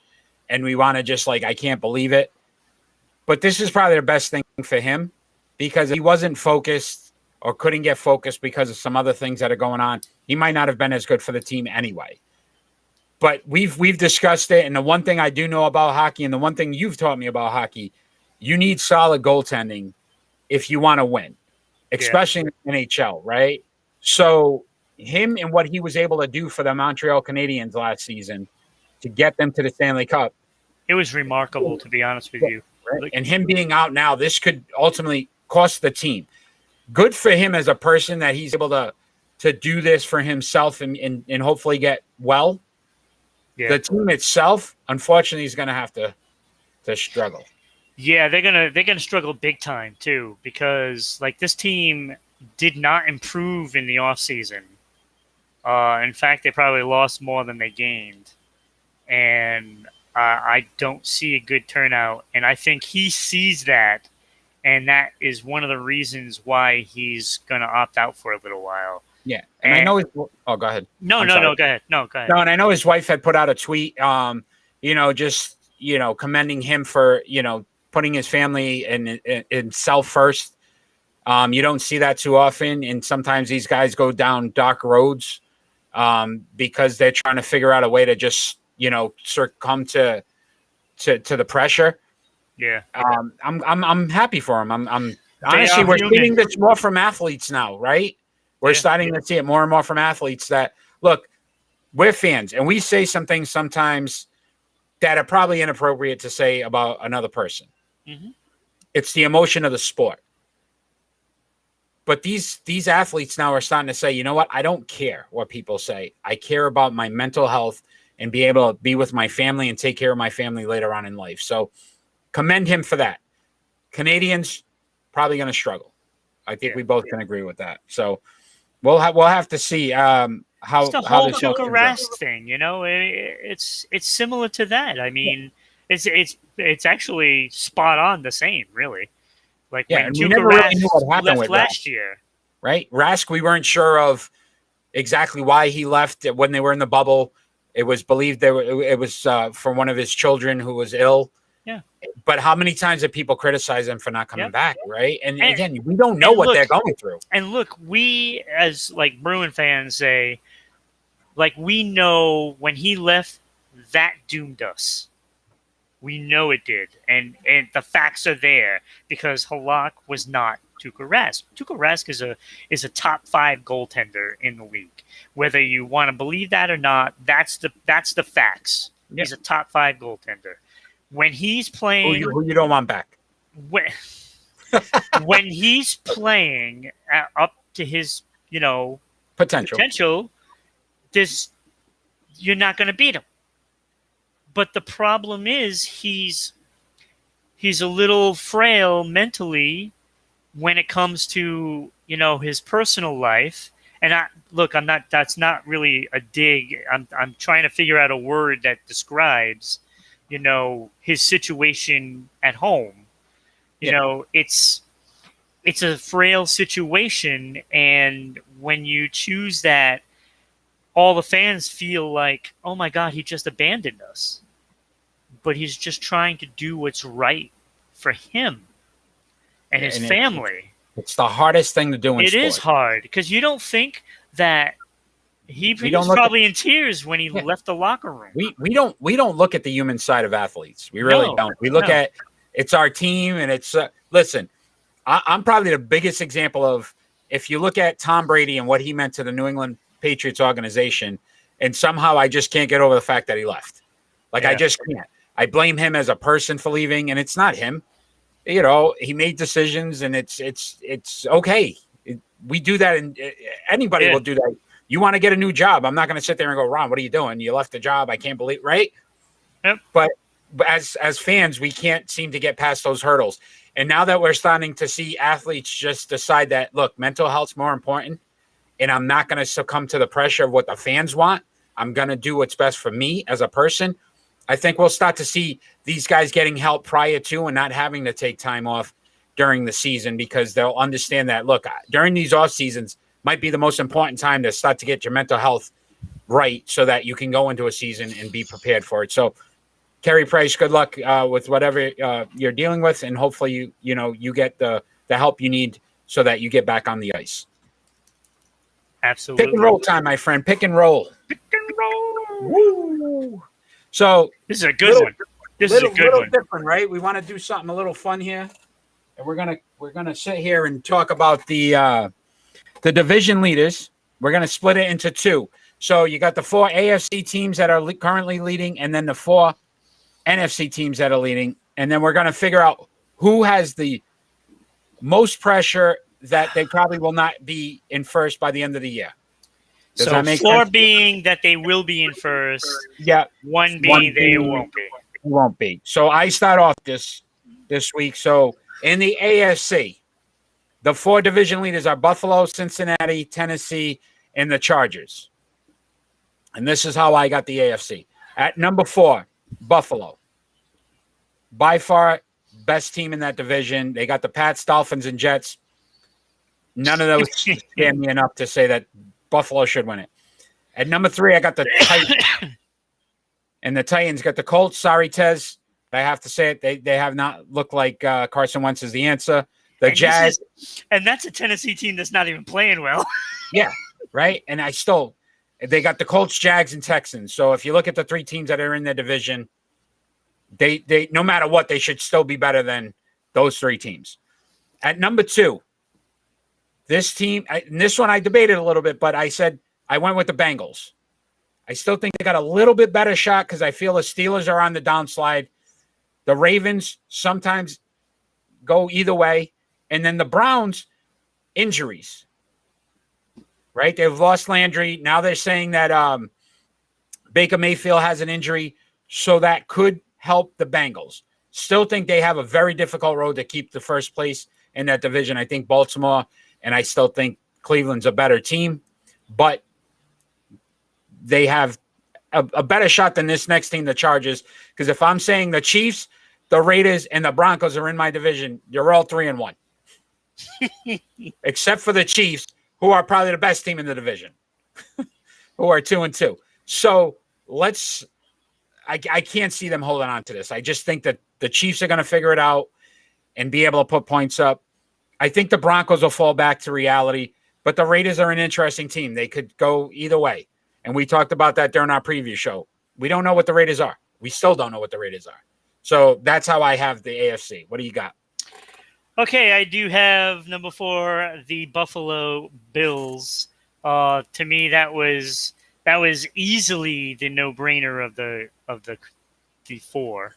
and we want to just I can't believe it. But this is probably the best thing for him, because if he wasn't focused or couldn't get focused because of some other things that are going on, he might not have been as good for the team anyway. But we've discussed it, and the one thing I do know about hockey, and the one thing you've taught me about hockey, you need solid goaltending if you want to win, especially in the NHL, right? So him and what he was able to do for the Montreal Canadiens last season to get them to the Stanley Cup. It was remarkable, to be honest with you. Right? And him being out now, this could ultimately cost the team. Good for him as a person that he's able to do this for himself and hopefully get well. Yeah. The team itself, unfortunately, is going to have to struggle. Yeah, they're gonna struggle big time too, because this team did not improve in the offseason. In fact, they probably lost more than they gained, and I don't see a good turnout. And I think he sees that, and that is one of the reasons why he's gonna opt out for a little while. Yeah, and I know. Go ahead. No, go ahead. No, go ahead. No, and I know his wife had put out a tweet, just commending him for putting his family and self first. You don't see that too often, and sometimes these guys go down dark roads because they're trying to figure out a way to just succumb to the pressure. Yeah, I'm happy for him. I'm honestly, we're seeing this more from athletes now, right? We're starting to see it more and more from athletes that, look, we're fans, and we say some things sometimes that are probably inappropriate to say about another person. Mm-hmm. It's the emotion of the sport. But these athletes now are starting to say, you know what? I don't care what people say. I care about my mental health and be able to be with my family and take care of my family later on in life. So commend him for that. Canadians probably going to struggle. I think we both can agree with that. So we'll have to see how it's the whole Tuukka Rask thing. It's similar to that. I mean, it's actually spot on the same, really. When Tuukka Rask left last year, right? Rask, we weren't sure of exactly why he left when they were in the bubble. It was believed it was for one of his children who was ill. Yeah. But how many times have people criticized him for not coming back, right? And again, we don't know what they're going through. And look, we as Bruin fans say, we know when he left, that doomed us. We know it did. And the facts are there because Halak was not Tuukka Rask. Tuukka Rask is a top 5 goaltender in the league. Whether you want to believe that or not, that's the facts. Yep. He's a top 5 goaltender. When he's playing, who you don't want back. When he's playing up to his potential, you're not going to beat him. But the problem is he's a little frail mentally when it comes to, his personal life, and that's not really a dig. I'm trying to figure out a word that describes, his situation at home. It's a frail situation, and when you choose that, all the fans feel like, oh my God, he just abandoned us. But he's just trying to do what's right for him and his family. It's the hardest thing to do in sport. It is hard because you don't think that he was probably in tears when he left the locker room. We don't look at the human side of athletes. We really don't. We look at it's our team, and it's listen. I'm probably the biggest example of if you look at Tom Brady and what he meant to the New England Patriots organization, and somehow I just can't get over the fact that he left. I just can't. I blame him as a person for leaving, and it's not him. He made decisions, and it's okay. We do that, and anybody will do that. You want to get a new job. I'm not going to sit there and go, Ron, what are you doing? You left the job. I can't believe, right? Yep. But as fans, we can't seem to get past those hurdles. And now that we're starting to see athletes just decide that, look, mental health's more important, and I'm not going to succumb to the pressure of what the fans want. I'm going to do what's best for me as a person. I think we'll start to see these guys getting help prior to and not having to take time off during the season because they'll understand that, look, during these off seasons might be the most important time to start to get your mental health right so that you can go into a season and be prepared for it. So, Carey Price, good luck with whatever you're dealing with, and hopefully you get the help you need so that you get back on the ice. Absolutely. Pick and roll time, my friend. Pick and roll. Pick and roll. Woo. So this is a good one. This is a good one. Different, right? We want to do something a little fun here, and we're gonna sit here and talk about the division leaders. We're gonna split it into two. So you got the 4 AFC teams that are currently leading, and then the 4 NFC teams that are leading, and then we're gonna figure out who has the most pressure that they probably will not be in first by the end of the year. Does that make 4 sense? Being that they will be in first. Yeah. 1 being they won't be. Won't be. So I start off this week. So in the AFC, the 4 division leaders are Buffalo, Cincinnati, Tennessee, and the Chargers. And this is how I got the AFC. At number 4, Buffalo. By far, best team in that division. They got the Pats, Dolphins, and Jets. None of those scare me enough to say that Buffalo should win it. At number 3, I got the Titans. And the Titans got the Colts. Sorry, Tez. I have to say it. They have not looked like Carson Wentz is the answer. The Jags. And that's a Tennessee team that's not even playing well. Yeah, right? And they got the Colts, Jags, and Texans. So if you look at the 3 teams that are in the division, they no matter what, they should still be better than those 3 teams. At number 2, this team, and this one I debated a little bit, but I said I went with the Bengals. I still think they got a little bit better shot because I feel the Steelers are on the downslide. The Ravens sometimes go either way. And then the Browns, injuries. Right? They've lost Landry. Now they're saying that Baker Mayfield has an injury, so that could help the Bengals. Still think they have a very difficult road to keep the first place in that division. I think Baltimore, and I still think Cleveland's a better team, but they have a better shot than this next team, the Chargers. Because if I'm saying the Chiefs, the Raiders, and the Broncos are in my division, you're all 3-1. Except for the Chiefs, who are probably the best team in the division, who are 2-2. So I can't see them holding on to this. I just think that the Chiefs are going to figure it out and be able to put points up. I think the Broncos will fall back to reality, but the Raiders are an interesting team. They could go either way. And we talked about that during our preview show. We don't know what the Raiders are. We still don't know what the Raiders are. So that's how I have the AFC. What do you got? Okay, I do have number 4, the Buffalo Bills. To me, that was easily the no-brainer of the 4.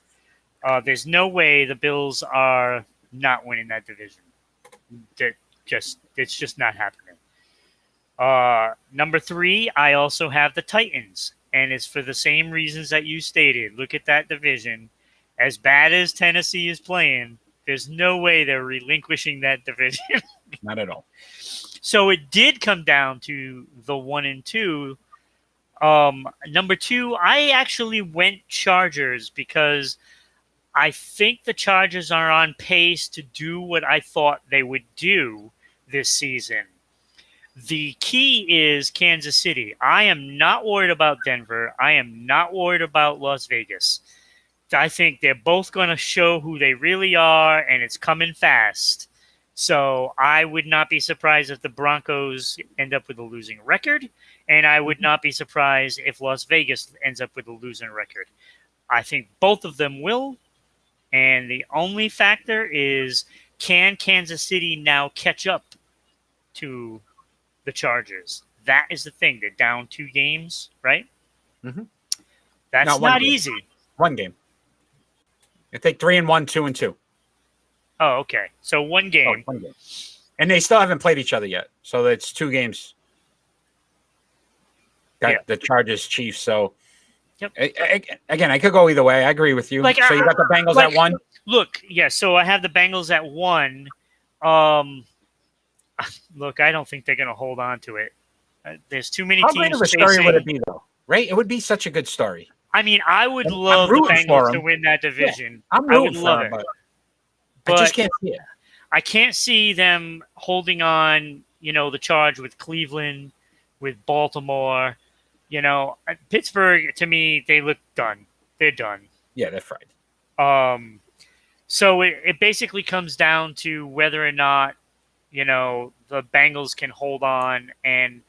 There's no way the Bills are not winning that division. It's just not happening. Number 3, I also have the Titans, and it's for the same reasons that you stated. Look at that division. As bad as Tennessee is playing, There's no way they're relinquishing that division. Not at all. So it did come down to the 1 and 2. Number 2, I actually went Chargers because I think the Chargers are on pace to do what I thought they would do this season. The key is Kansas City. I am not worried about Denver. I am not worried about Las Vegas. I think they're both going to show who they really are, and it's coming fast. So I would not be surprised if the Broncos end up with a losing record, and I would not be surprised if Las Vegas ends up with a losing record. I think both of them will, and the only factor is, can Kansas City now catch up to the Chargers? That is the thing. They're down 2 games, right? Mm-hmm. That's not easy. 1 game. I think 3-1, 2-2. Oh, okay. So 1 game. Oh, 1 game. And they still haven't played each other yet. So it's 2 games. Got the Chargers, Chiefs. So, yep. Again, I could go either way. I agree with you. So you got the Bengals at 1? Look, yeah. So I have the Bengals at 1. Look, I don't think they're going to hold on to it. There's too many teams. How great of a story would it be, though? Right? It would be such a good story. I mean, I would love the Bengals to win that division. Yeah, I'm rooting for them, but I just can't see it. I can't see them holding on, the charge with Cleveland, with Baltimore. Pittsburgh, to me, they look done. They're done. Yeah, they're fried. So it basically comes down to whether or not, the Bengals can hold on. And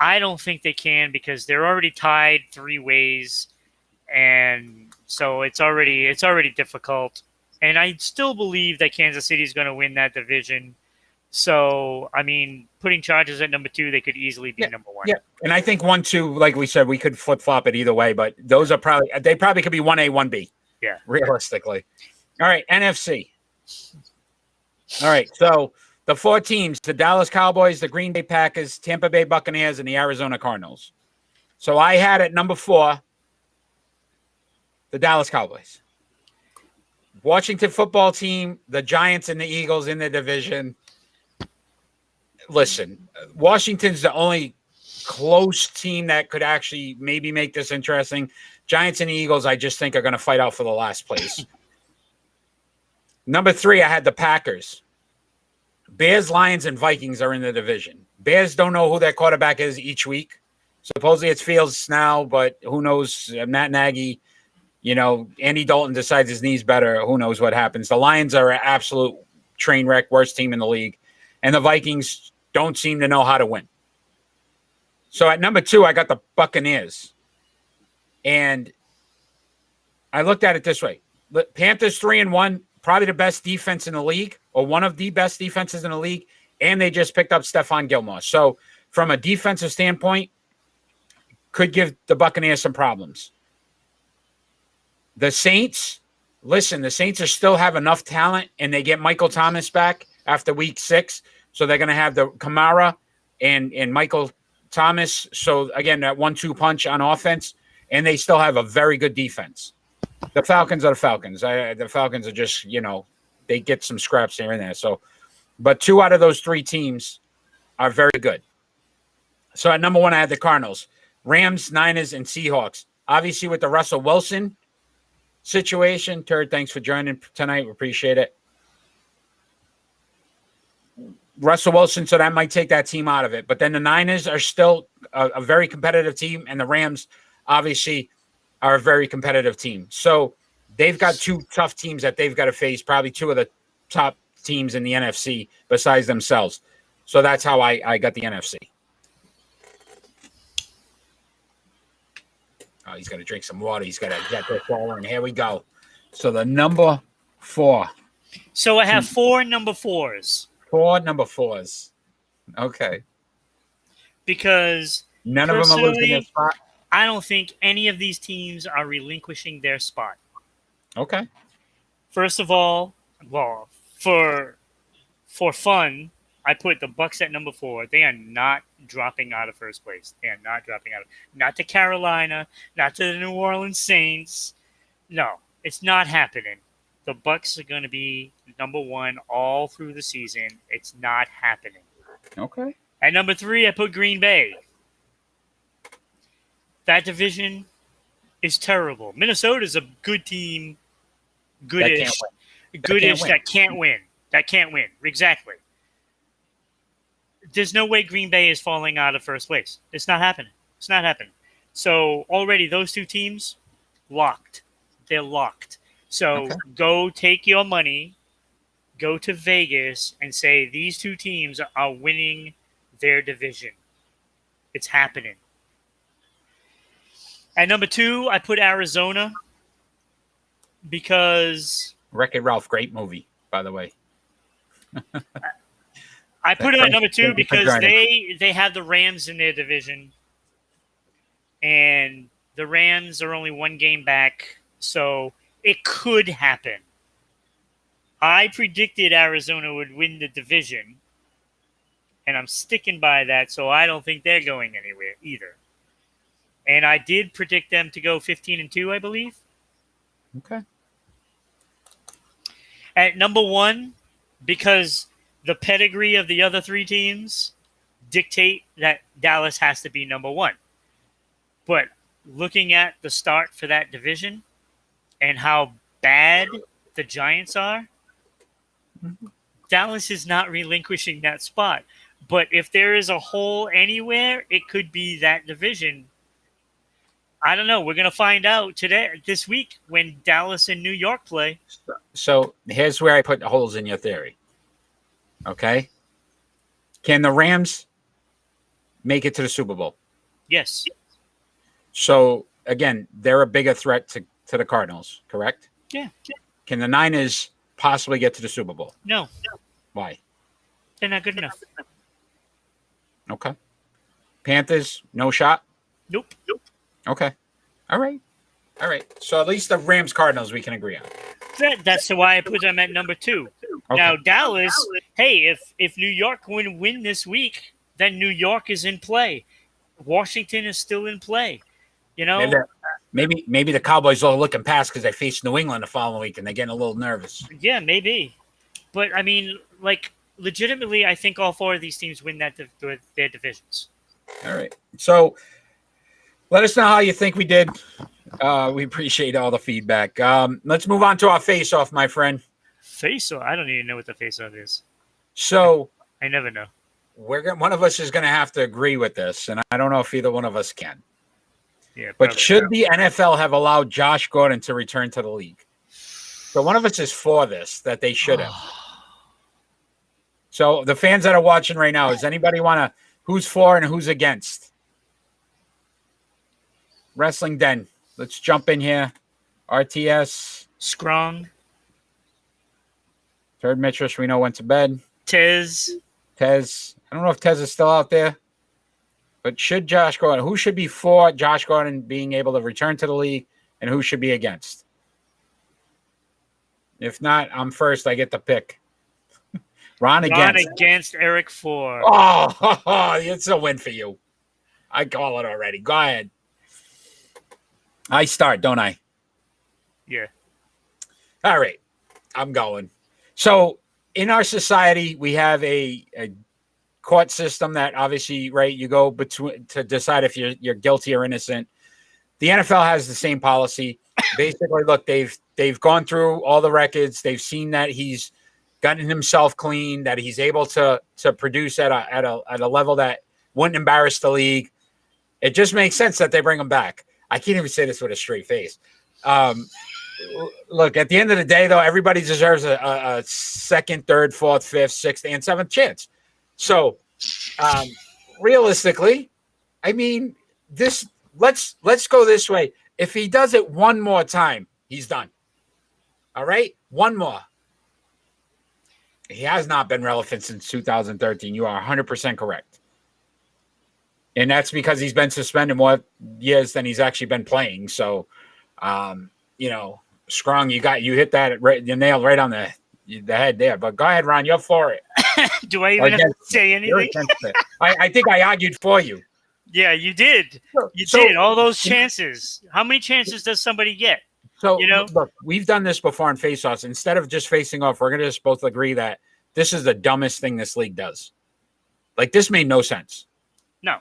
I don't think they can because they're already tied 3 ways. And so it's already difficult. And I still believe that Kansas City is going to win that division. So, I mean, putting Chargers at number 2, they could easily be number 1. Yeah, and I think 1-2, like we said, we could flip-flop it either way, but those are they probably could be 1A, 1B. Yeah. Realistically. All right, NFC. All right, so the 4 teams, the Dallas Cowboys, the Green Bay Packers, Tampa Bay Buccaneers, and the Arizona Cardinals. So I had at number 4 the Dallas Cowboys. Washington football team, the Giants and the Eagles in the division. Listen, Washington's the only close team that could actually maybe make this interesting. Giants and the Eagles, I just think, are going to fight out for the last place. Number 3, I had the Packers. Bears, Lions, and Vikings are in the division. Bears don't know who their quarterback is each week. Supposedly it's Fields now, but who knows? Matt Nagy, Andy Dalton decides his knee's better. Who knows what happens? The Lions are an absolute train wreck, worst team in the league. And the Vikings don't seem to know how to win. So at number 2, I got the Buccaneers. And I looked at it this way. Panthers 3-1, probably the best defense in the league, or one of the best defenses in the league. And they just picked up Stephon Gilmore. So from a defensive standpoint, could give the Buccaneers some problems. The Saints, listen, the Saints still have enough talent, and they get Michael Thomas back after week 6. So they're going to have the Kamara and Michael Thomas. So, again, that 1-2 punch on offense, and they still have a very good defense. The Falcons are the Falcons. The Falcons are just, they get some scraps here and there. So, but 2 out of those 3 teams are very good. So at number 1, I had the Cardinals, Rams, Niners, and Seahawks. Obviously, with the Russell Wilson situation. Turd, thanks for joining tonight. We appreciate it. Russell Wilson, so that might take that team out of it. But then the Niners are still a very competitive team, and the Rams, obviously, are a very competitive team. So they've got 2 tough teams that they've got to face, probably 2 of the top teams in the NFC besides themselves. So that's how I got the NFC. Oh, he's got to drink some water. He's got to get this all in. Here we go. So the number 4. So I have 4 number 4s. 4 number 4s. Okay. Because none of them are losing their spot. I don't think any of these teams are relinquishing their spot. Okay. First of all, well, for fun, I put the Bucs at number 4. They are not dropping out of first place. They are not dropping out. Not to Carolina, not to the New Orleans Saints. No, it's not happening. The Bucks are going to be number 1 all through the season. It's not happening. Okay. At number 3, I put Green Bay. That division is terrible. Minnesota's a good team, goodish, that can't win. That can't win. Exactly. There's no way Green Bay is falling out of first place. It's not happening. It's not happening. So already those 2 teams, locked. They're locked. So go take your money, go to Vegas, and say these 2 teams are winning their division. It's happening. At number 2, I put Arizona because Wreck-It Ralph, great movie, by the way. I put it at number 2 because they have the Rams in their division, and the Rams are only 1 game back, so it could happen. I predicted Arizona would win the division, and I'm sticking by that, so I don't think they're going anywhere either. And I did predict them to go 15-2, I believe. Okay. At number 1, because the pedigree of the other 3 teams dictate that Dallas has to be number 1. But looking at the start for that division and how bad the Giants are, Dallas is not relinquishing that spot. But if there is a hole anywhere, it could be that division. I don't know. We're going to find out this week when Dallas and New York play. So here's where I put the holes in your theory. Okay. Can the Rams make it to the Super Bowl? Yes. So again, they're a bigger threat to the Cardinals, correct? Yeah. Can the Niners possibly get to the Super Bowl? No. Why? They're not good enough. Okay. Panthers, no shot? Nope. Okay. All right. So at least the Rams Cardinals we can agree on. That's why I put them at number 2. Okay. Now, Dallas, hey, if New York win this week, then New York is in play. Washington is still in play. You know? Maybe the Cowboys are looking past because they face New England the following week and they're getting a little nervous. Yeah, maybe. But, I mean, like, legitimately, I think all 4 of these teams win their divisions. All right. So let us know how you think we did. We appreciate all the feedback. Let's move on to our face-off, my friend. Face-off? I don't even know what the face-off is. So I never know. One of us is going to have to agree with this, and I don't know if either one of us can. Yeah, but should the NFL have allowed Josh Gordon to return to the league? So one of us is for this, that they should have. So the fans that are watching right now, does anybody want to, who's for and who's against? Wrestling Den. Let's jump in here. RTS. Strong. Third Mistress, we know went to bed. Tez. I don't know if Tez is still out there. But should Josh Gordon, who should be for Josh Gordon being able to return to the league and who should be against? If not, I'm first. I get the pick. Ron against Eric Ford. Oh, it's a win for you. I call it already. Go ahead. I start, don't I? Yeah. All right. I'm going. So in our society, we have a court system that obviously, right, you go between to decide if you're guilty or innocent. The NFL has the same policy. Basically, look, they've gone through all the records. They've seen that he's gotten himself clean, that he's able to produce at a level that wouldn't embarrass the league. It just makes sense that they bring him back. I can't even say this with a straight face. Look, at the end of the day, though, everybody deserves a second, third, fourth, fifth, sixth, and seventh chance. So, realistically, I mean, let's go this way. If he does it one more time, he's done. All right? One more. He has not been relevant since 2013. You are 100% correct. And that's because he's been suspended more years than he's actually been playing. So, Strong, you hit that you nailed right on the head there. But go ahead, Ron, you're for it. Do I even have to say anything? I think I argued for you. Yeah, you did. You did. All those chances. How many chances does somebody get? So, You know? look, we've done this before in face-offs. Instead of just facing off, we're going to just both agree that this is the dumbest thing this league does. Like, this made no sense. No.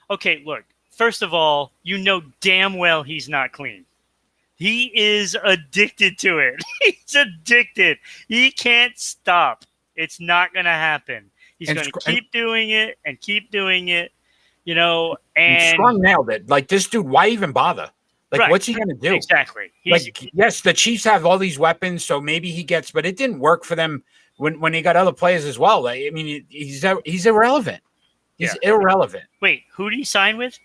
Okay, look. First of all, you know damn well he's not clean. He is addicted to it. He's addicted. He can't stop. It's not going to happen. He's going to keep doing it and keep doing it, you know, and Strong nailed it. Like, this dude, why even bother? Like, right. What's he going to do? Exactly. Like, yes, the Chiefs have all these weapons, so maybe he gets, but it didn't work for them when they got other players as well. Like, I mean, he's irrelevant. He's irrelevant. Wait, who did he sign with?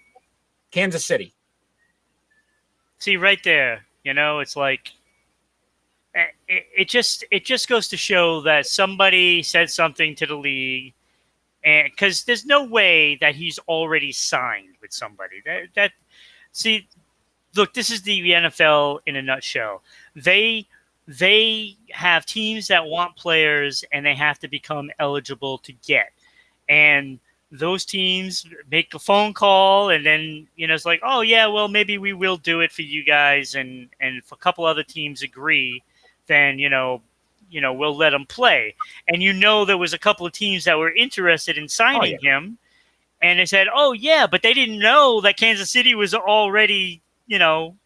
Kansas City. See, right there, you know, it's like it just goes to show that somebody said something to the league, and because there's no way that he's already signed with somebody. See, look, this is the NFL in a nutshell. They have teams that want players, and they have to become eligible to get, and those teams make a phone call, and then, you know, it's like, oh yeah, well, maybe we will do it for you guys, and if a couple other teams agree, then you know we'll let him play. And you know, there was a couple of teams that were interested in signing him, and they said, oh yeah, but they didn't know that Kansas City was already, you know,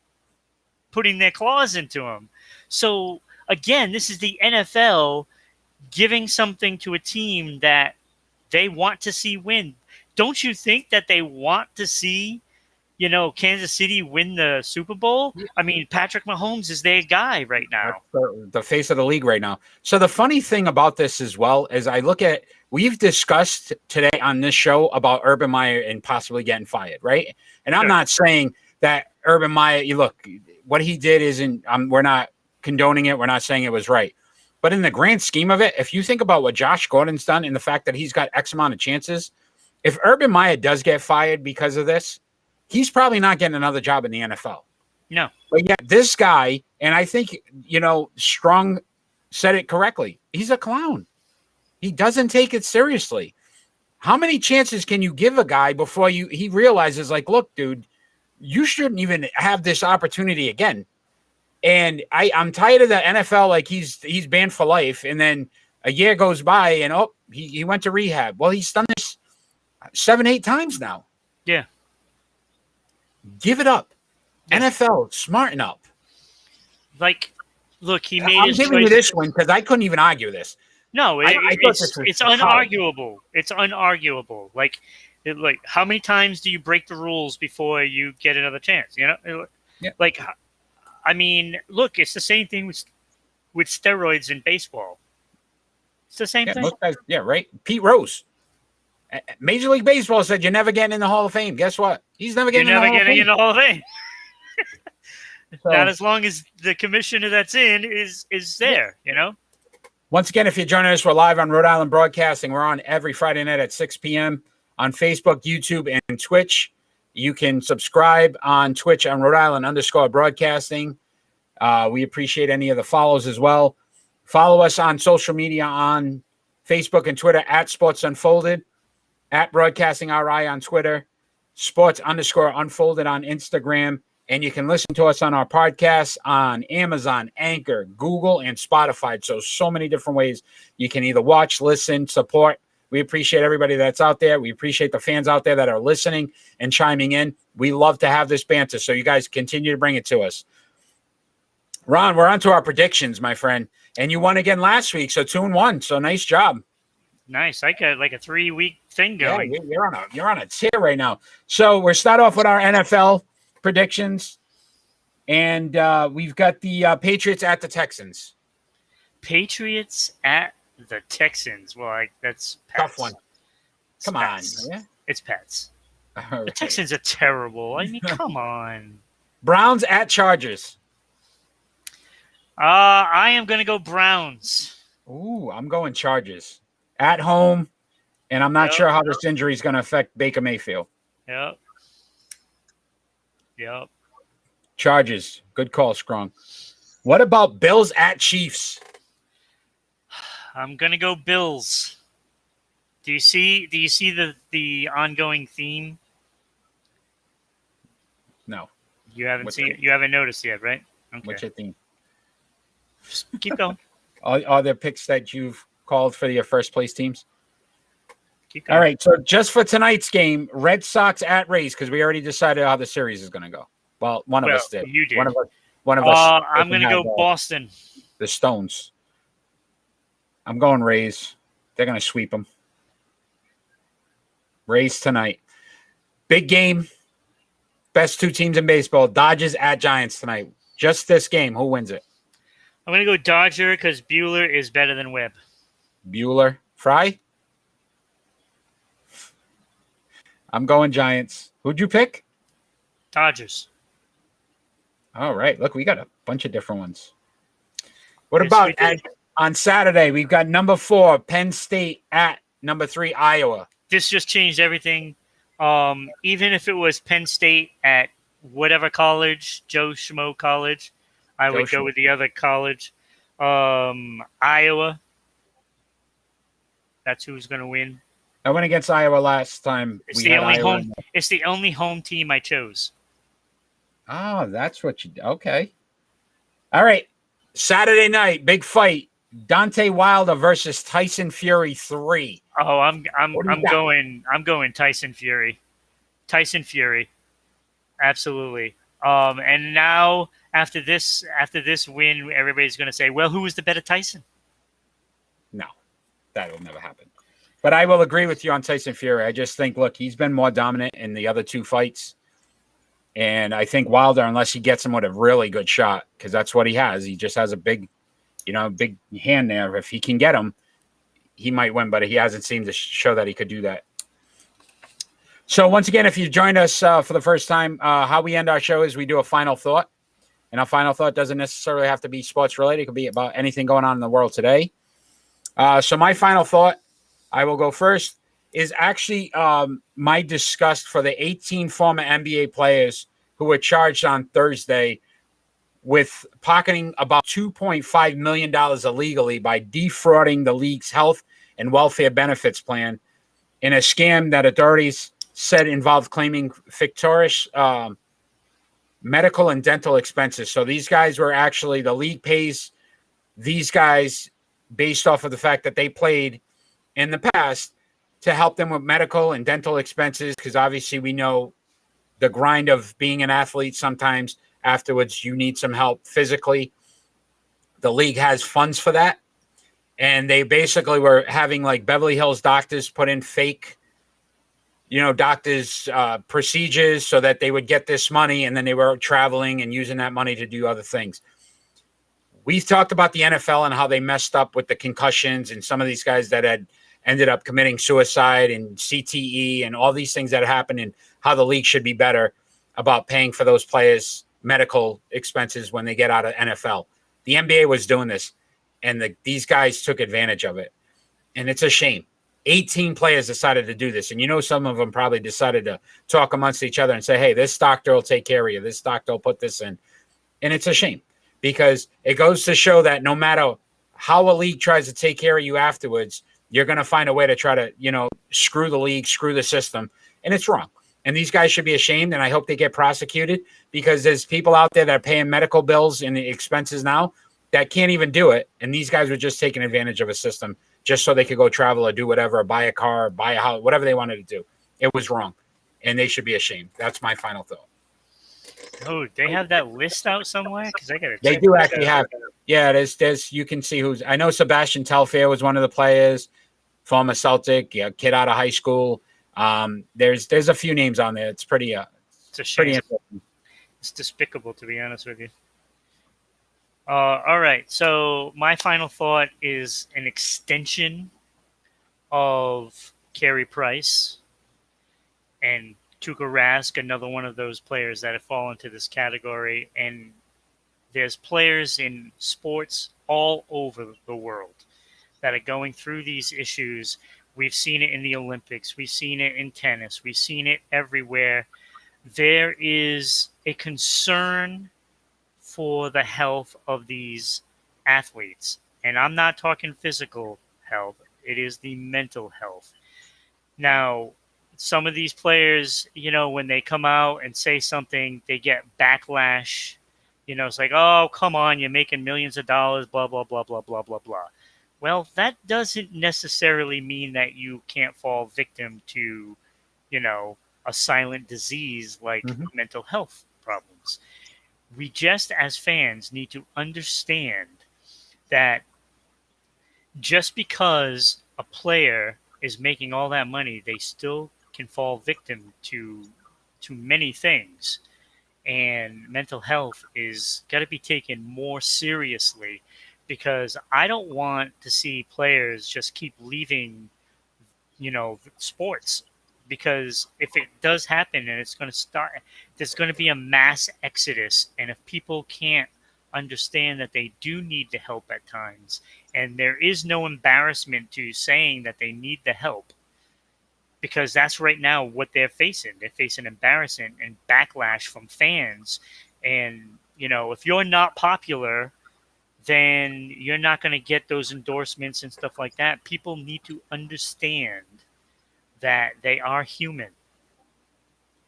putting their claws into him. So again, this is the NFL giving something to a team that they want to see win. Don't you think that they want to see, you know, Kansas City win the Super Bowl? I mean, Patrick Mahomes is their guy right now. The face of the league right now. So the funny thing about this as well is we've discussed today on this show about Urban Meyer and possibly getting fired, right? And I'm not saying that Urban Meyer, what he did isn't, we're not condoning it. We're not saying it was right. But in the grand scheme of it, if you think about what Josh Gordon's done and the fact that he's got X amount of chances, if Urban Meyer does get fired because of this, he's probably not getting another job in the NFL. No. But yet this guy, and I think, you know, Strong said it correctly, he's a clown. He doesn't take it seriously. How many chances can you give a guy before he realizes, like, look, dude, you shouldn't even have this opportunity again. And I'm tired of the NFL, like he's banned for life, and then a year goes by and he went to rehab. Well, he's done this 7-8 times now. Yeah. Give it up. Yeah. NFL, smarten up. Like, look, he made I'm giving you this one because I couldn't even argue this. No, it's unarguable. It's unarguable. Like, how many times do you break the rules before you get another chance? You know, like, I mean, look, it's the same thing with steroids in baseball. It's the same thing. Most guys, right. Pete Rose, Major League Baseball said you're never getting in the Hall of Fame. Guess what? He's never getting in the Hall of Fame. So, not as long as the commissioner that's in is there, you know? Once again, if you're joining us, we're live on Rhode Island Broadcasting. We're on every Friday night at 6 p.m. on Facebook, YouTube, and Twitch. You can subscribe on Twitch on Rhode Island _broadcasting. We appreciate any of the follows as well. Follow us on social media on Facebook and Twitter at Sports Unfolded, at Broadcasting RI on Twitter, Sports _Unfolded on Instagram. And you can listen to us on our podcasts on Amazon, Anchor, Google, and Spotify. So many different ways you can either watch, listen, support. We appreciate everybody that's out there. We appreciate the fans out there that are listening and chiming in. We love to have this banter, so you guys continue to bring it to us. Ron, we're on to our predictions, my friend. And you won again last week, so 2-1. So nice job. Nice. I got like a 3-week thing going. Yeah, you're on a tear right now. So we'll start off with our NFL predictions. And we've got the Patriots at the Texans. Patriots at the Texans. Well, that's Pats. Tough one. Come on. Yeah? It's Pats. Right. The Texans are terrible. I mean, come on. Browns at Chargers. I am going to go Browns. Ooh, I'm going Chargers. At home, and I'm not sure how this injury is going to affect Baker Mayfield. Yep. Chargers. Good call, Strong. What about Bills at Chiefs? I'm going to go Bills. Do you see the ongoing theme? No. You haven't seen it. You haven't noticed yet, right? What's Okay. your team? Just keep going. Are there picks that you've called for your first place teams? Keep All going. right. So just for tonight's game, Red Sox at Rays, because we already decided how the series is going to go. Well, one of Well, us did. you did. One of us. I'm going to had, go Boston. the Stones. I'm going Rays. They're going to sweep them. Rays tonight. Big game. Best two teams in baseball. Dodgers at Giants tonight. Just this game. Who wins it? I'm going to go Dodger because Bueller is better than Webb. Bueller. Fry? I'm going Giants. Who'd you pick? Dodgers. All right. Look, we got a bunch of different ones. What Yes, about we did. on Saturday? We've got number 4, Penn State at number 3, Iowa. This just changed everything. Even if it was Penn State at whatever college, Joe Schmo College, I would go with the other college. Iowa. That's who's going to win. I went against Iowa last time. It's the only home team I chose. Oh, that's what you. Okay. All right. Saturday night, big fight. Dante Wilder versus Tyson Fury 3. Oh, I'm What do you got? going Tyson Fury. Tyson Fury. Absolutely. And now after this win, everybody's going to say, "Well, who was the better Tyson?" No, that will never happen. But I will agree with you on Tyson Fury. I just think, look, he's been more dominant in the other two fights. And I think Wilder, unless he gets him with a really good shot, because that's what he has. He just has a big hand there. If he can get him, he might win, but he hasn't seemed to show that he could do that. So once again, if you joined us for the first time, how we end our show is we do a final thought. And our final thought doesn't necessarily have to be sports related. It could be about anything going on in the world today. So my final thought, I will go first, is actually my disgust for the 18 former NBA players who were charged on Thursday with pocketing about $2.5 million illegally by defrauding the league's health and welfare benefits plan in a scam that authorities said involved claiming fictitious medical and dental expenses. So these guys were actually, the league pays these guys based off of the fact that they played in the past to help them with medical and dental expenses, because obviously we know the grind of being an athlete. Sometimes afterwards you need some help physically. The league has funds for that. And they basically were having like Beverly Hills doctors put in fake, doctors' procedures so that they would get this money, and then they were traveling and using that money to do other things. We've talked about the NFL and how they messed up with the concussions and some of these guys that had ended up committing suicide and CTE and all these things that happened, and how the league should be better about paying for those players' medical expenses when they get out of NFL. The NBA was doing this, and these guys took advantage of it. And it's a shame. 18 players decided to do this. And some of them probably decided to talk amongst each other and say, hey, this doctor will take care of you. This doctor will put this in. And it's a shame, because it goes to show that no matter how a league tries to take care of you afterwards, you're going to find a way to try to, screw the league, screw the system. And it's wrong. And these guys should be ashamed. And I hope they get prosecuted, because there's people out there that are paying medical bills and the expenses now that can't even do it. And these guys were just taking advantage of a system just so they could go travel or do whatever, or buy a car, or buy a house, whatever they wanted to do. It was wrong. And they should be ashamed. That's my final thought. Oh, they have that list out somewhere? Because I got to. They do actually have. Yeah, there's. You can see who's. I know Sebastian Telfair was one of the players, former Celtic, kid out of high school. There's a few names on there. It's pretty. It's a shame. Pretty interesting. It's despicable, to be honest with you. All right. So my final thought is an extension of Carey Price and Tuukka Rask, another one of those players that have fallen into this category. And there's players in sports all over the world that are going through these issues. We've seen it in the Olympics. We've seen it in tennis. We've seen it everywhere. There is a concern for the health of these athletes. And I'm not talking physical health. It is the mental health. Now, some of these players, when they come out and say something, they get backlash It's like, oh, come on, you're making millions of dollars, blah, blah, blah, blah, blah, blah, blah. Well, that doesn't necessarily mean that you can't fall victim to, a silent disease like Mhm. mental health problems. We just, as fans, need to understand that just because a player is making all that money, they still can fall victim to many things. And mental health is got to be taken more seriously, because I don't want to see players just keep leaving, sports, because if it does happen and it's going to start, there's going to be a mass exodus. And if people can't understand that they do need the help at times, and there is no embarrassment to saying that they need the help, because that's right now what they're facing. They're facing embarrassment and backlash from fans. And, if you're not popular, then you're not going to get those endorsements and stuff like that. People need to understand that they are human.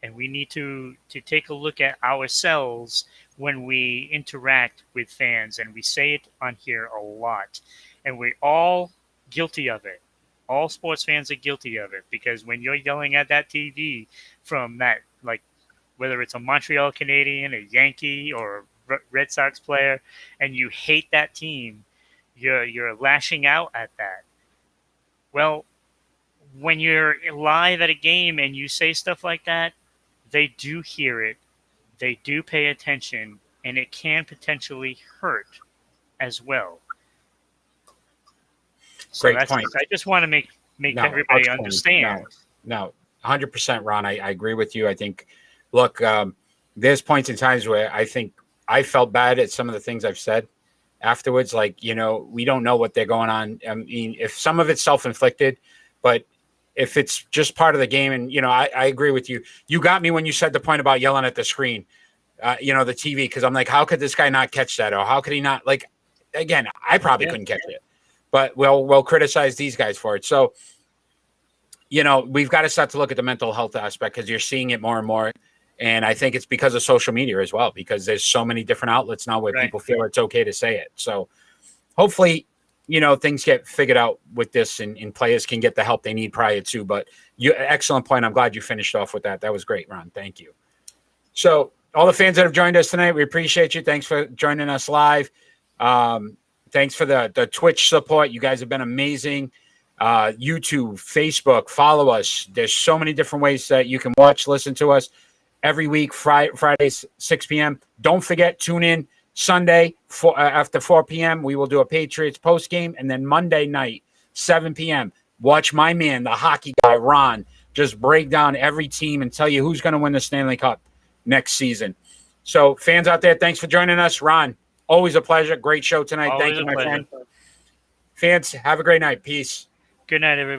And we need to take a look at ourselves when we interact with fans. And we say it on here a lot. And we're all guilty of it. All sports fans are guilty of it, because when you're yelling at that TV from that, like, whether it's a Montreal Canadian, a Yankee, or a Red Sox player, and you hate that team, you're lashing out at that. Well, when you're live at a game and you say stuff like that, they do hear it, they do pay attention, and it can potentially hurt as well. So Great point. I just want to make No, everybody outstanding. understand. No, 100%, Ron. I agree with you. I think, look, there's points in times where I think I felt bad at some of the things I've said afterwards. Like, we don't know what they're going on. I mean, if some of it's self-inflicted, but if it's just part of the game, and, I agree with you. You got me when you said the point about yelling at the screen, the TV, because I'm like, how could this guy not catch that? Or how could he not? Like, again, I probably couldn't catch it. But we'll criticize these guys for it. So, we've got to start to look at the mental health aspect, because you're seeing it more and more. And I think it's because of social media as well, because there's so many different outlets now where people feel it's okay to say it. So hopefully, things get figured out with this, and players can get the help they need prior to. But excellent point. I'm glad you finished off with that. That was great, Ron. Thank you. So all the fans that have joined us tonight, we appreciate you. Thanks for joining us live. Thanks for the Twitch support. You guys have been amazing. YouTube, Facebook, follow us. There's so many different ways that you can watch, listen to us every week, Fridays, 6 p.m. Don't forget, tune in Sunday after 4 p.m. We will do a Patriots post game. And then Monday night, 7 p.m., watch my man, the hockey guy, Ron, just break down every team and tell you who's going to win the Stanley Cup next season. So fans out there, thanks for joining us. Ron, always a pleasure. Great show tonight. Always Thank you, my pleasure. friend. Fans, have a great night. Peace. Good night, everybody.